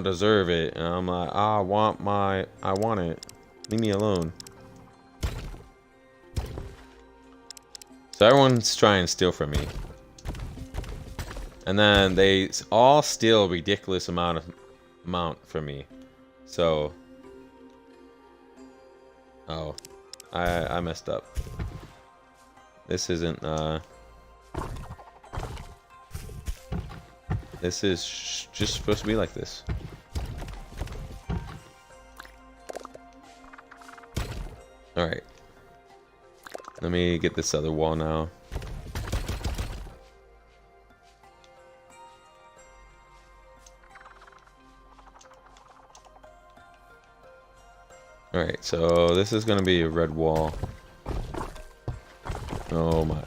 deserve it. And I'm like, I want it. Leave me alone. So everyone's trying to steal from me. And then they all steal a ridiculous amount from me. So oh, I messed up. This isn't this is just supposed to be like this. Alright. Let me get this other wall now. Alright, so this is gonna be a red wall. Oh my.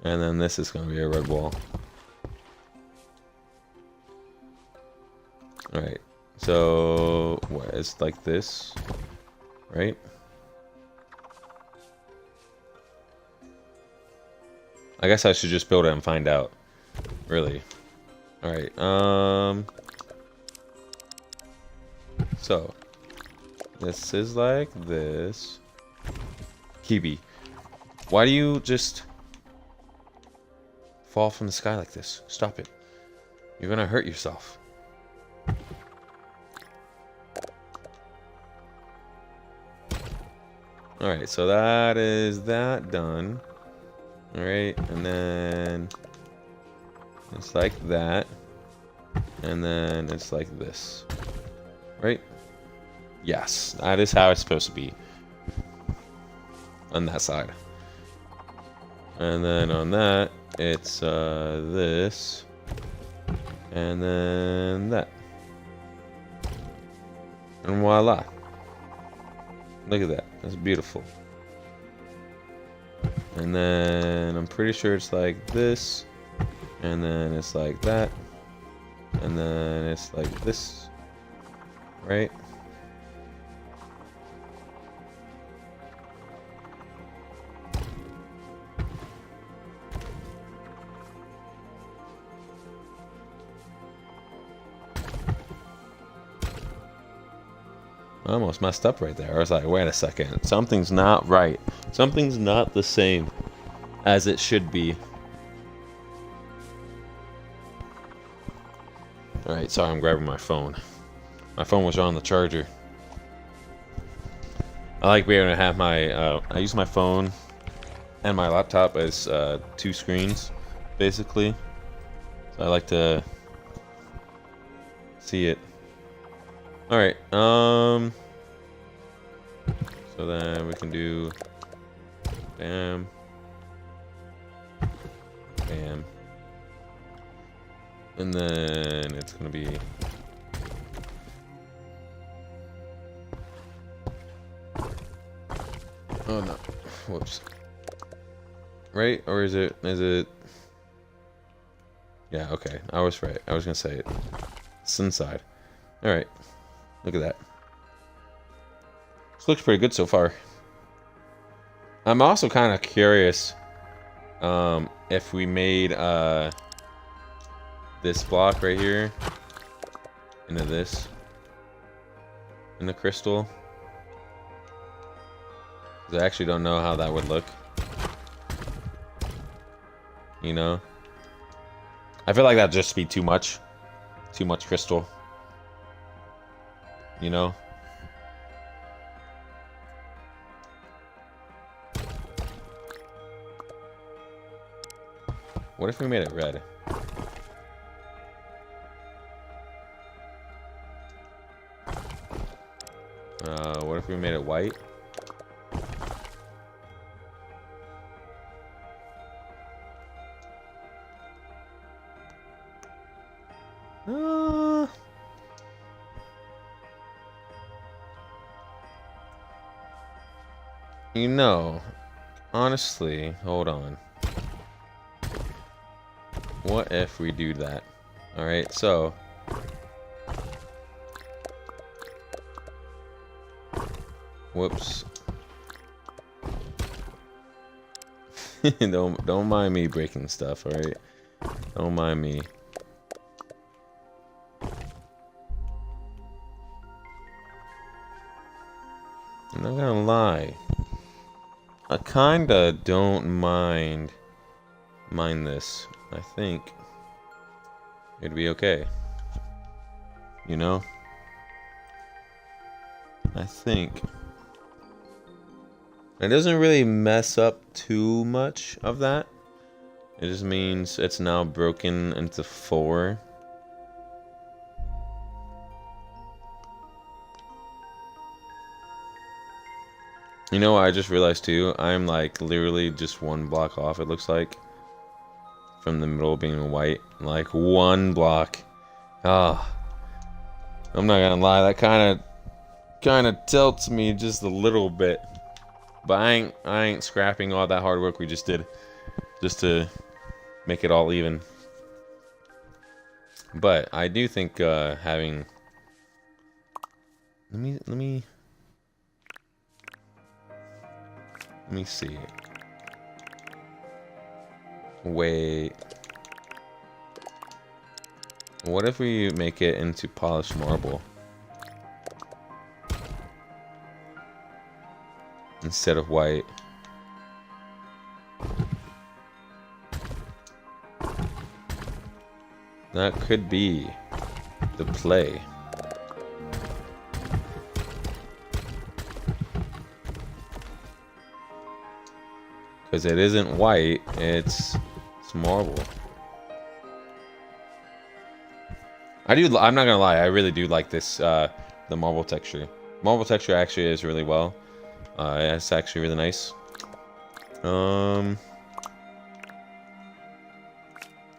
And then this is gonna be a red wall. Alright, so what, it's like this, right? I guess I should just build it and find out. Really. Alright, so this is like this. Kibi, why do you just fall from the sky like this? Stop it. You're gonna hurt yourself. Alright, so that is that done. Alright, and then it's like that. And then it's like this. Right? Yes, that is how it's supposed to be. On that side. And then on that, it's this. And then that. And voila. Look at that. That's beautiful. And then I'm pretty sure it's like this. And then it's like that. And then it's like this. Right? I almost messed up right there. I was like, wait a second. Something's not right. Something's not the same as it should be. Alright, sorry, I'm grabbing my phone. My phone was on the charger. I like being able to have my, I use my phone and my laptop as 2 screens, basically. So I like to see it. Alright, so then we can do bam, bam, and then it's gonna be oh no, whoops, right? Or is it, yeah, okay, I was right, I was gonna say it, it's inside. Alright. Look at that. This looks pretty good so far. I'm also kind of curious if we made this block right here into this in the crystal. 'Cause I actually don't know how that would look. You know? I feel like that'd just be too much. Too much crystal. You know? What if we made it red? What if we made it white? You know, honestly, hold on. What if we do that? Alright, so whoops. Don't mind me breaking stuff, alright? Don't mind me. I'm not gonna lie. I kinda don't mind this. I think it'd be okay. You know? I think it doesn't really mess up too much of that. It just means it's now broken into 4. You know what I just realized too? I'm like literally just 1 block off, it looks like. From the middle being white. Like 1 block. Ah. I'm not gonna lie, that kinda tilts me just a little bit. But I ain't scrapping all that hard work we just did. Just to make it all even. But I do think having let me see. Wait. What if we make it into polished marble? Instead of white. That could be the play. Because it isn't white, it's marble. I'm not gonna lie, I really do like this, the marble texture. marble texture actually is really well. It's actually really nice. I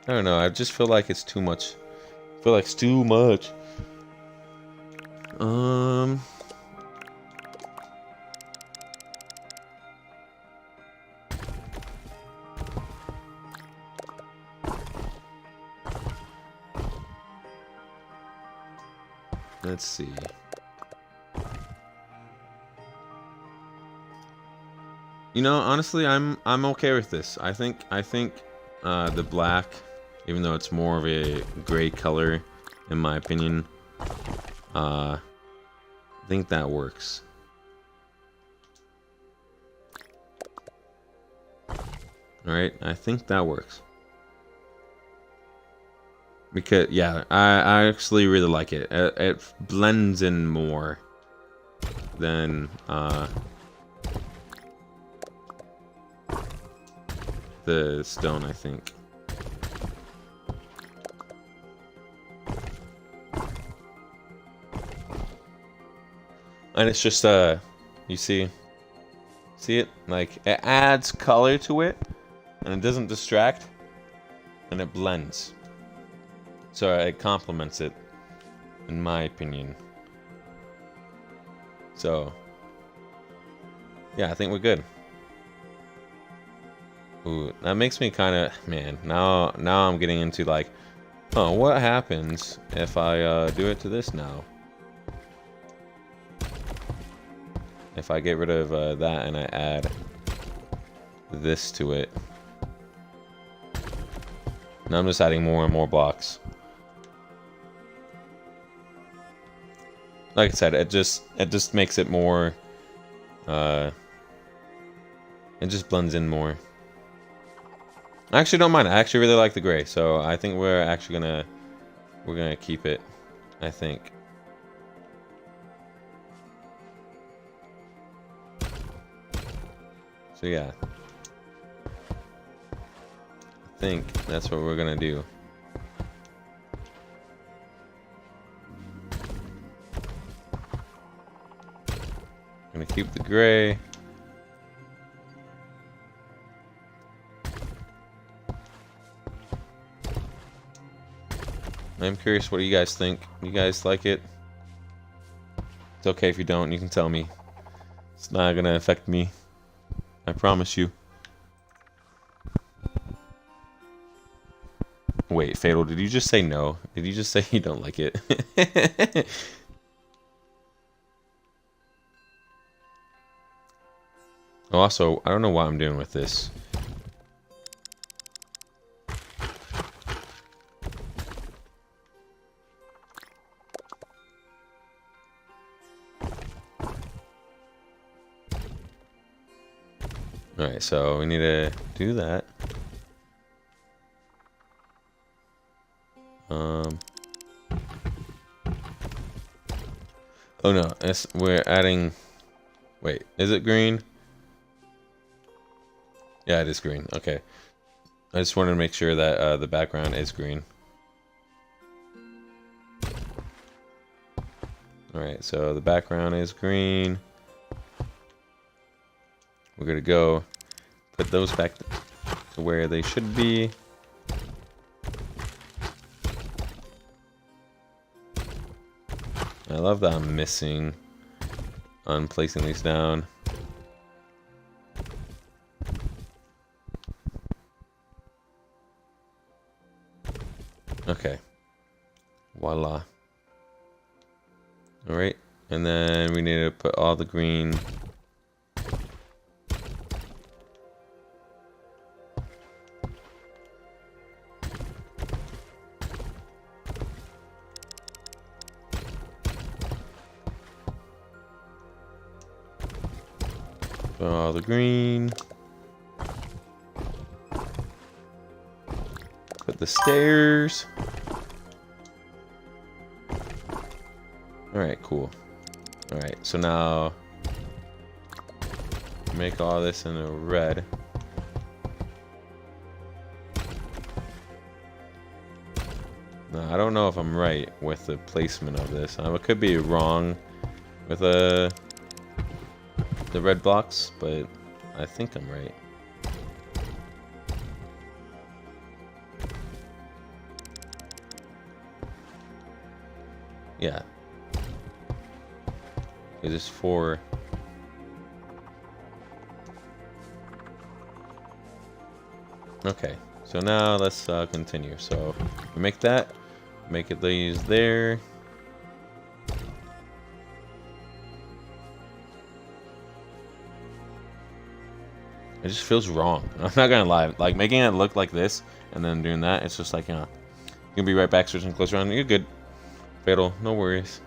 don't know. I just feel like it's too much. I feel like it's too much. Let's see. You know, honestly, I'm okay with this. I think the black, even though it's more of a gray color, in my opinion, I think that works. All right, I think that works. Because yeah, I actually really like it. It blends in more than the stone, I think. And it's just you see it, like it adds color to it, and it doesn't distract, and it blends. So it complements it, in my opinion. So yeah, I think we're good. Ooh, that makes me kind of, man, now I'm getting into like, oh, what happens if I do it to this now? If I get rid of that and I add this to it. Now I'm just adding more and more blocks. Like I said, it just makes it more, it just blends in more. I actually don't mind. I actually really like the gray, so I think we're actually gonna keep it, I think. So yeah, I think that's what we're gonna do. Gonna keep the gray. I'm curious what you guys think. You guys like it? It's okay if you don't. You can tell me. It's not gonna affect me. I promise you. Wait, Fatal, did you just say no? Did you just say you don't like it? Also, I don't know what I'm doing with this. Alright, so we need to do that. Oh no, we're adding... Wait, is it green? Yeah, it is green. Okay. I just wanted to make sure that the background is green. Alright, so the background is green. We're gonna go put those back to where they should be. I love that I'm missing on placing these down. Okay. Voila. Alright, and then we need to put all the green. Put all the green. Put the stairs. Alright, cool. Alright, so now make all this in a red. Now, I don't know if I'm right with the placement of this. I could be wrong, with the red blocks, but I think I'm right. Yeah. It is 4. Okay, so now let's continue. So we make that, make it these there. It just feels wrong. I'm not gonna lie. Like making it look like this and then doing that, it's just like, you know, you can be right back, switching closer on. You're good. Fatal, no worries.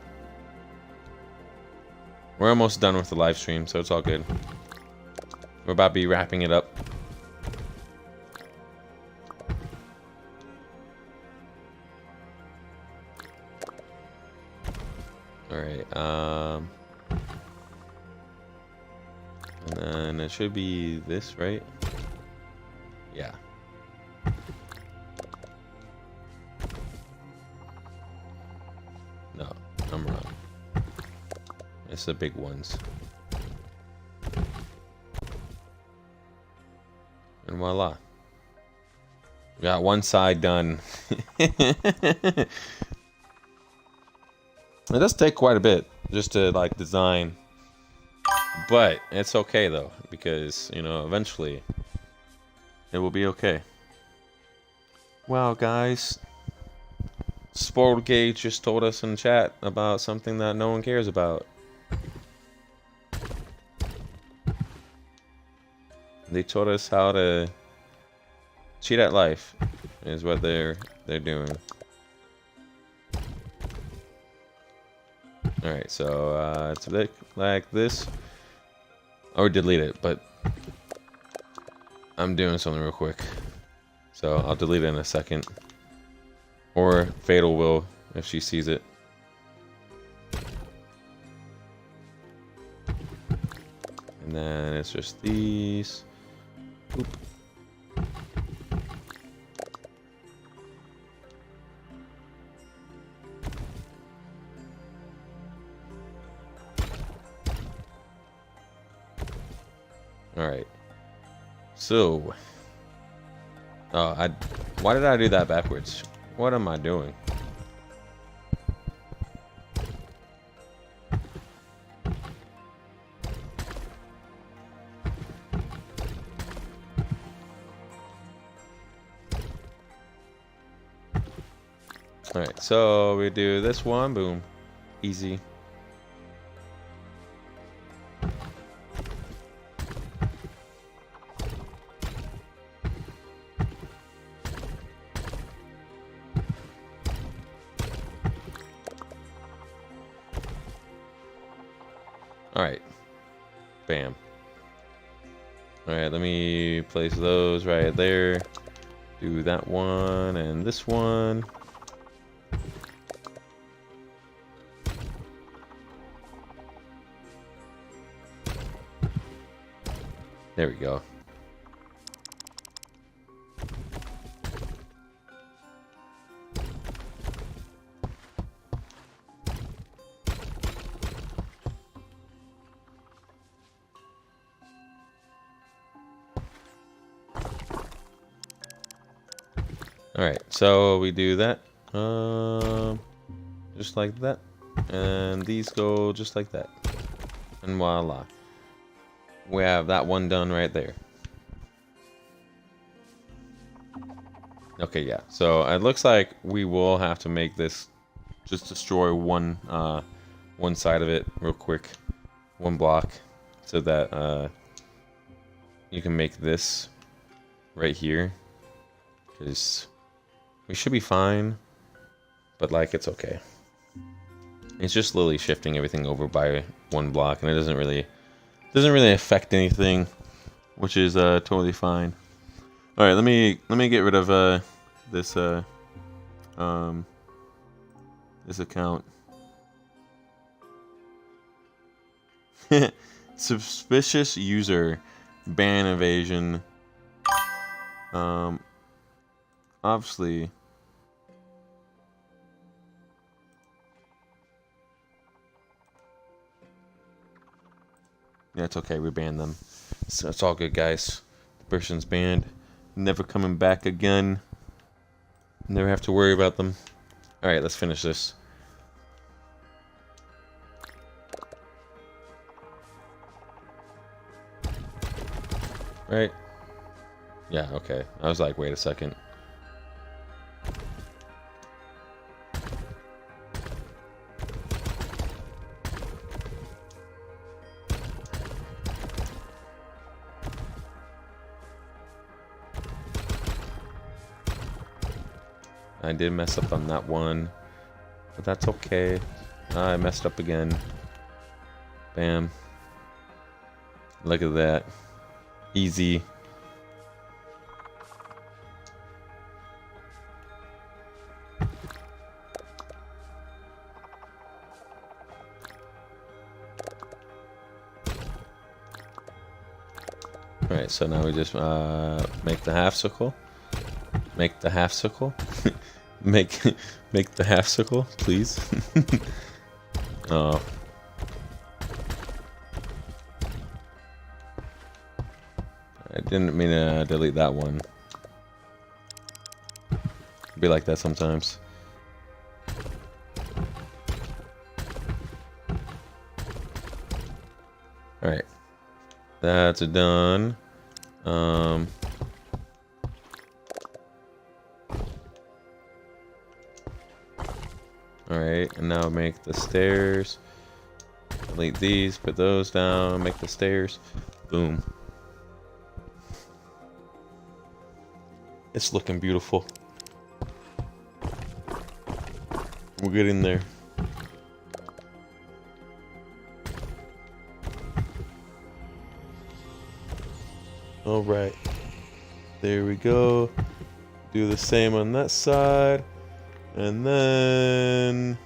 We're almost done with the live stream, so it's all good. We're about to be wrapping it up. Alright, and then it should be this, right? Yeah. No, I'm wrong. It's the big ones. And voila. We got one side done. It does take quite a bit just to like design. But it's okay though, because you know, eventually it will be okay. Wow, guys. Spoiled Gauge just told us in chat about something that no one cares about. They told us how to cheat at life is what they're doing. Alright, so it's a bit like this. Or delete it, but I'm doing something real quick. So I'll delete it in a second. Or Fatal will if she sees it. And then it's just these. Oop. Alright. So. Oh, why did I do that backwards? What am I doing? Alright, so we do this one, boom. Easy. Alright. Bam. Alright, let me place those right there. Do that one and this one. There we go. Alright, so we do that. Just like that. And these go just like that. And voila. We have that one done right there. Okay, yeah. So it looks like we will have to make this just destroy one side of it real quick. One block. So that you can make this right here. Because we should be fine. But like it's okay. It's just slowly shifting everything over by one block, and it doesn't really affect anything, which is totally fine. All right, let me get rid of this this account. Suspicious user, ban evasion. Obviously. Yeah, it's okay. We banned them. So it's all good, guys. The person's banned. Never coming back again. Never have to worry about them. Alright, let's finish this. Right? Yeah, okay. I was like, wait a second. I did mess up on that one, but that's okay. I messed up again. Bam. Look at that. Easy. Alright, so now we just make the half circle. Make the half circle. make the half circle, please. Oh. I didn't mean to delete that one. Be like that sometimes. Alright. That's done. Alright, and now make the stairs. Delete these, put those down, make the stairs. Boom. It's looking beautiful. We're getting there. Alright. There we go. Do the same on that side. And then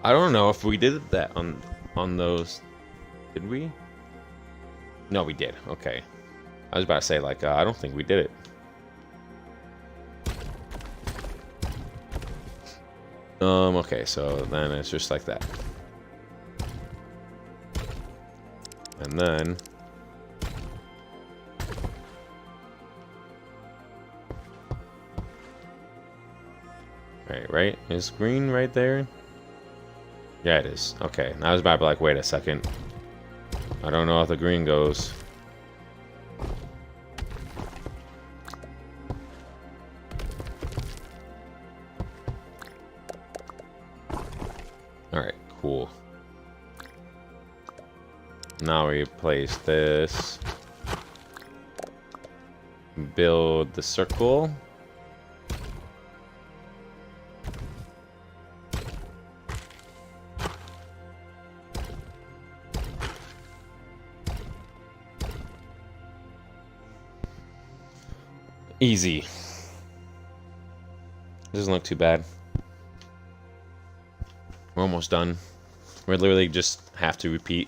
I don't know if we did that on those. Did we? No, we did. Okay. I was about to say, like, I don't think we did it. Okay, so then it's just like that. And then right? Is green right there? Yeah, it is. Okay, I was about to be like, wait a second. I don't know if the green goes. Alright, cool. Now we place this. Build the circle. Easy. Doesn't look too bad. We're almost done. We literally just have to repeat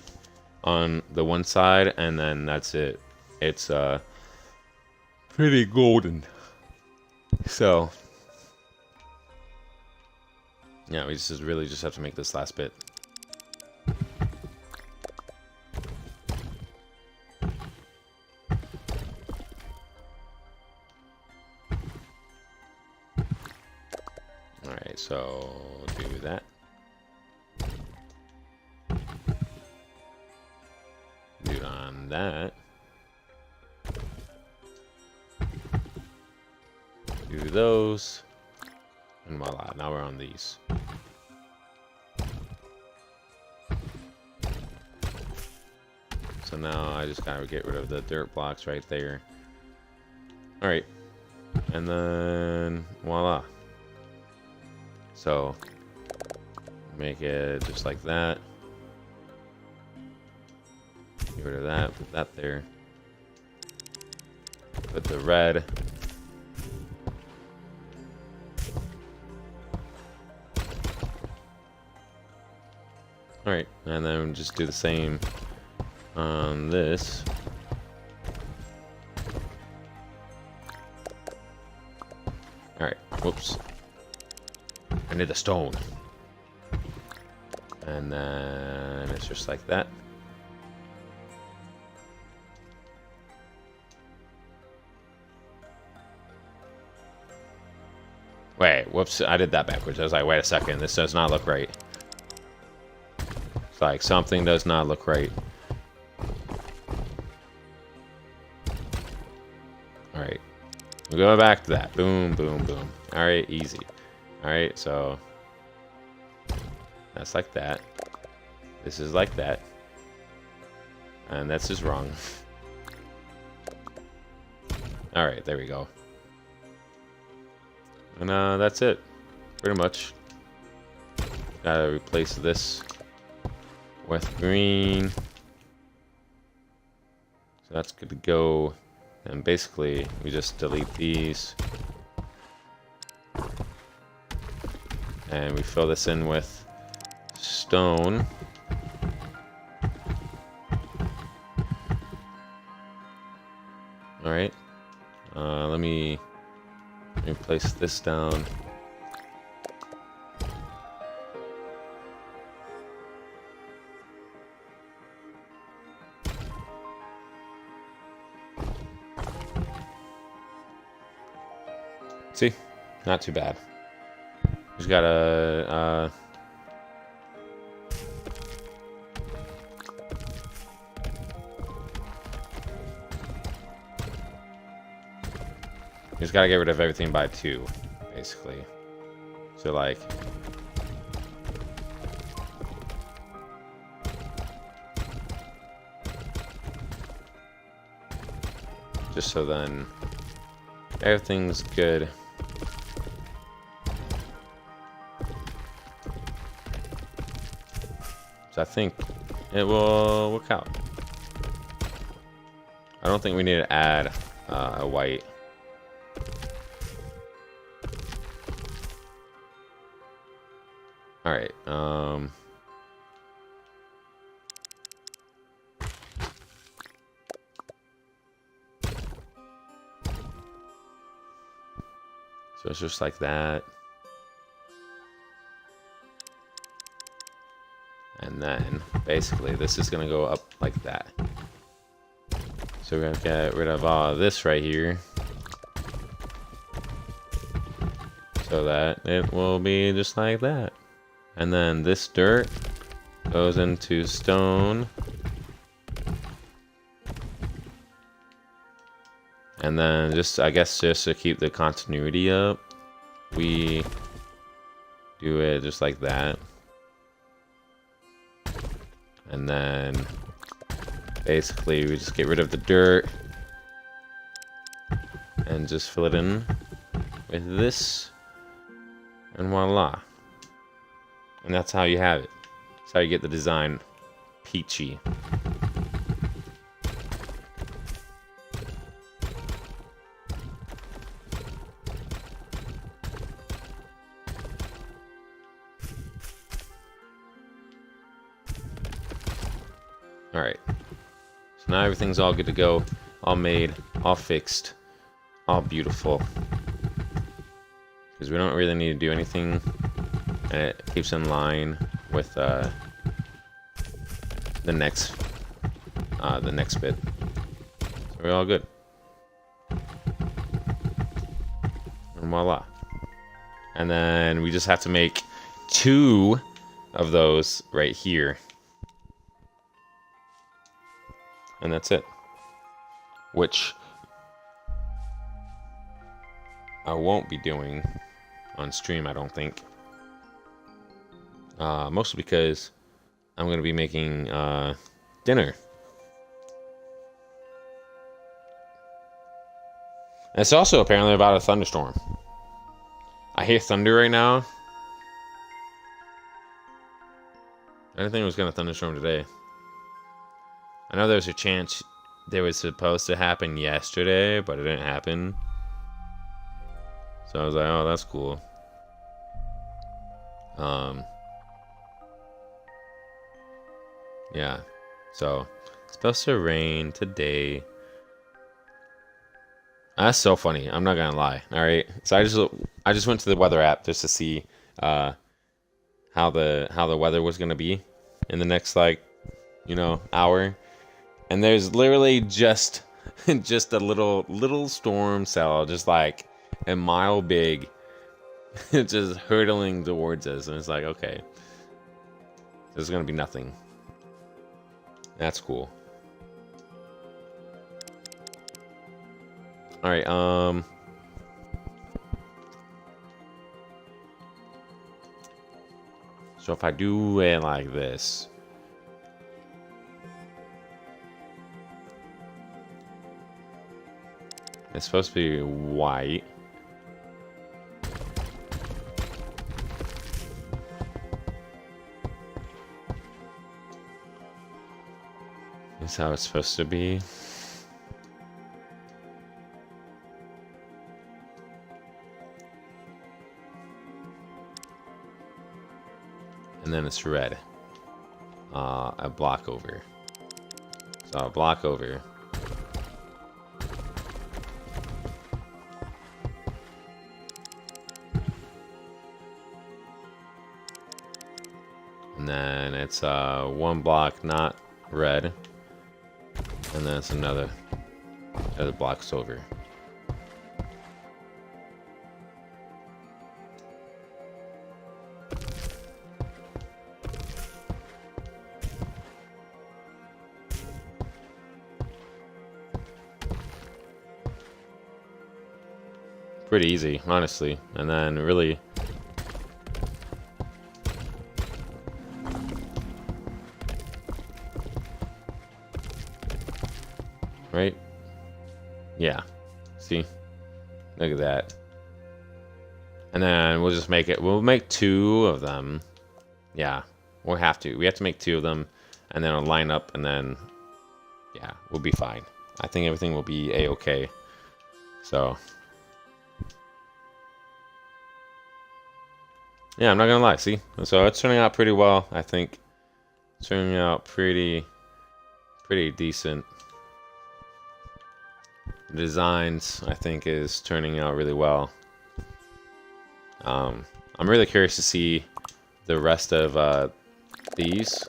on the one side, and then that's it. It's pretty golden. So yeah, we just really just have to make this last bit. Alright, so do that. Do it on that. Do those. And voila, now we're on these. So now I just gotta get rid of the dirt blocks right there. Alright. And then voila. So make it just like that. Get rid of that, put that there. Put the red. Alright, and then just do the same on this. Alright, whoops. need the stone. And then it's just like that. Wait, whoops, I did that backwards. I was like, wait a second, this does not look right. It's like, something does not look right. Alright. We'll go back to that. Boom, boom, boom. Alright, easy. Alright, so... that's like that. This is like that. And that's just wrong. Alright, there we go. And that's it. Pretty much. Gotta replace this with green. So that's good to go. And basically, we just delete these. And we fill this in with stone. Alright. Let me place this down. See? Not too bad. Just gotta, you just gotta get rid of everything by 2, basically. So, like... just so then everything's good. So I think it will work out. I don't think we need to add a white. Alright, so it's just like that. And then, basically, this is gonna go up like that. So we're gonna get rid of all of this right here. So that it will be just like that. And then this dirt goes into stone. And then just, I guess, just to keep the continuity up, we do it just like that. And then basically we just get rid of the dirt and just fill it in with this, and voila. And that's how you have it. That's how you get the design peachy. Alright. So now everything's all good to go. All made. All fixed. All beautiful. Because we don't really need to do anything. And it keeps in line with the next bit. So we're all good. And voila. And then we just have to make 2 of those right here. And that's it. Which I won't be doing on stream, I don't think. Mostly because I'm going to be making dinner. And it's also apparently about a thunderstorm. I hear thunder right now. I didn't think it was going to thunderstorm today. I know there's a chance they was supposed to happen yesterday, but it didn't happen. So I was like, oh, that's cool. Yeah. So it's supposed to rain today. That's so funny. I'm not gonna lie. All right. So I just went to the weather app just to see uh, how the weather was gonna be in the next, like, hour. And there's literally just just a little storm cell, just like a mile big, just hurtling towards us, and it's like, okay, there's gonna be nothing. That's cool. All right, so if I do it like this, it's supposed to be white. Is how it's supposed to be. And then it's red. A block over. So a block over. And then it's one block not red. And then it's another blocks over. Pretty easy, honestly. And then really, right? Yeah. See? Look at that. And then we'll just make it. We'll make 2 of them. Yeah. We'll have to. We have to make 2 of them. And then it'll line up. And then, yeah, we'll be fine. I think everything will be a-okay. So, yeah, I'm not gonna lie. See? So it's turning out pretty well, I think. It's turning out pretty decent. The designs, I think, is turning out really well. I'm really curious to see the rest of these,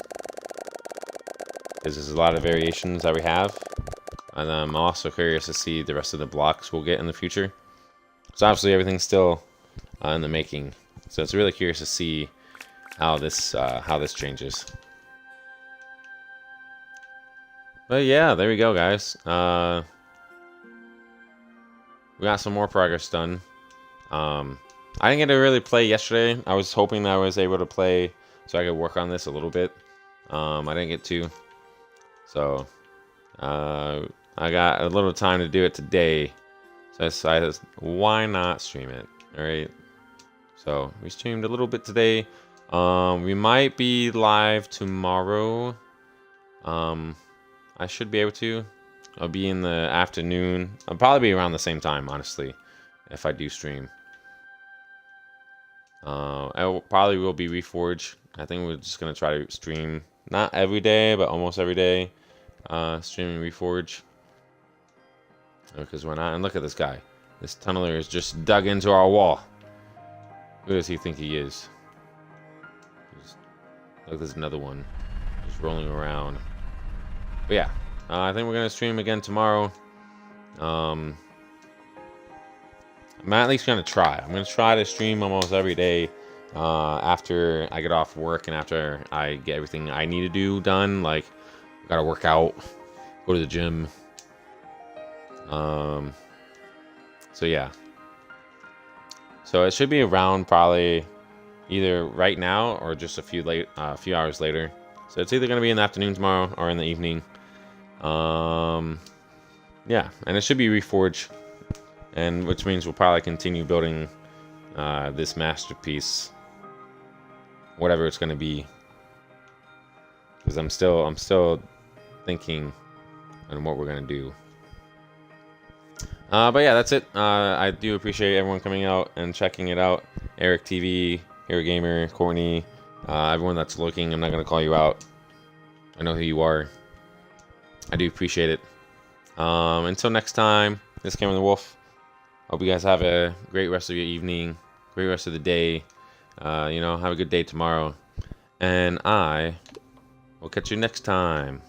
because there's a lot of variations that we have. And I'm also curious to see the rest of the blocks we'll get in the future. So obviously everything's still in the making. So it's really curious to see how this changes. But yeah, there we go, guys. We got some more progress done. I didn't get to really play yesterday. I was hoping that I was able to play so I could work on this a little bit. I didn't get to. So I got a little time to do it today. So I decided, why not stream it? Alright. So we streamed a little bit today. We might be live tomorrow. I should be able to. I'll be in the afternoon. I'll probably be around the same time, honestly, if I do stream. I probably will be Reforge. I think we're just gonna try to stream, not every day, but almost every day. Streaming Reforge. Because we're not. And look at this guy. This tunneler is just dug into our wall. Who does he think he is? Look, there's another one. Just rolling around. But yeah. I think we're going to stream again tomorrow. I'm at least going to try. I'm going to try to stream almost every day after I get off work and after I get everything I need to do done. Like, I got to work out, go to the gym. So, yeah. So, it should be around probably either right now or just a few hours later. So, it's either going to be in the afternoon tomorrow or in the evening. Yeah, and it should be Reforge, and which means we'll probably continue building this masterpiece, whatever it's going to be, because I'm still thinking on what we're going to do. But yeah, that's it. I do appreciate everyone coming out and checking it out. Eric TV, Hero Gamer, Courtney, everyone that's looking. I'm not going to call you out. I know who you are. I do appreciate it. Until next time, this is Cameron the Wolf. Hope you guys have a great rest of your evening, great rest of the day. You know, have a good day tomorrow. And I will catch you next time.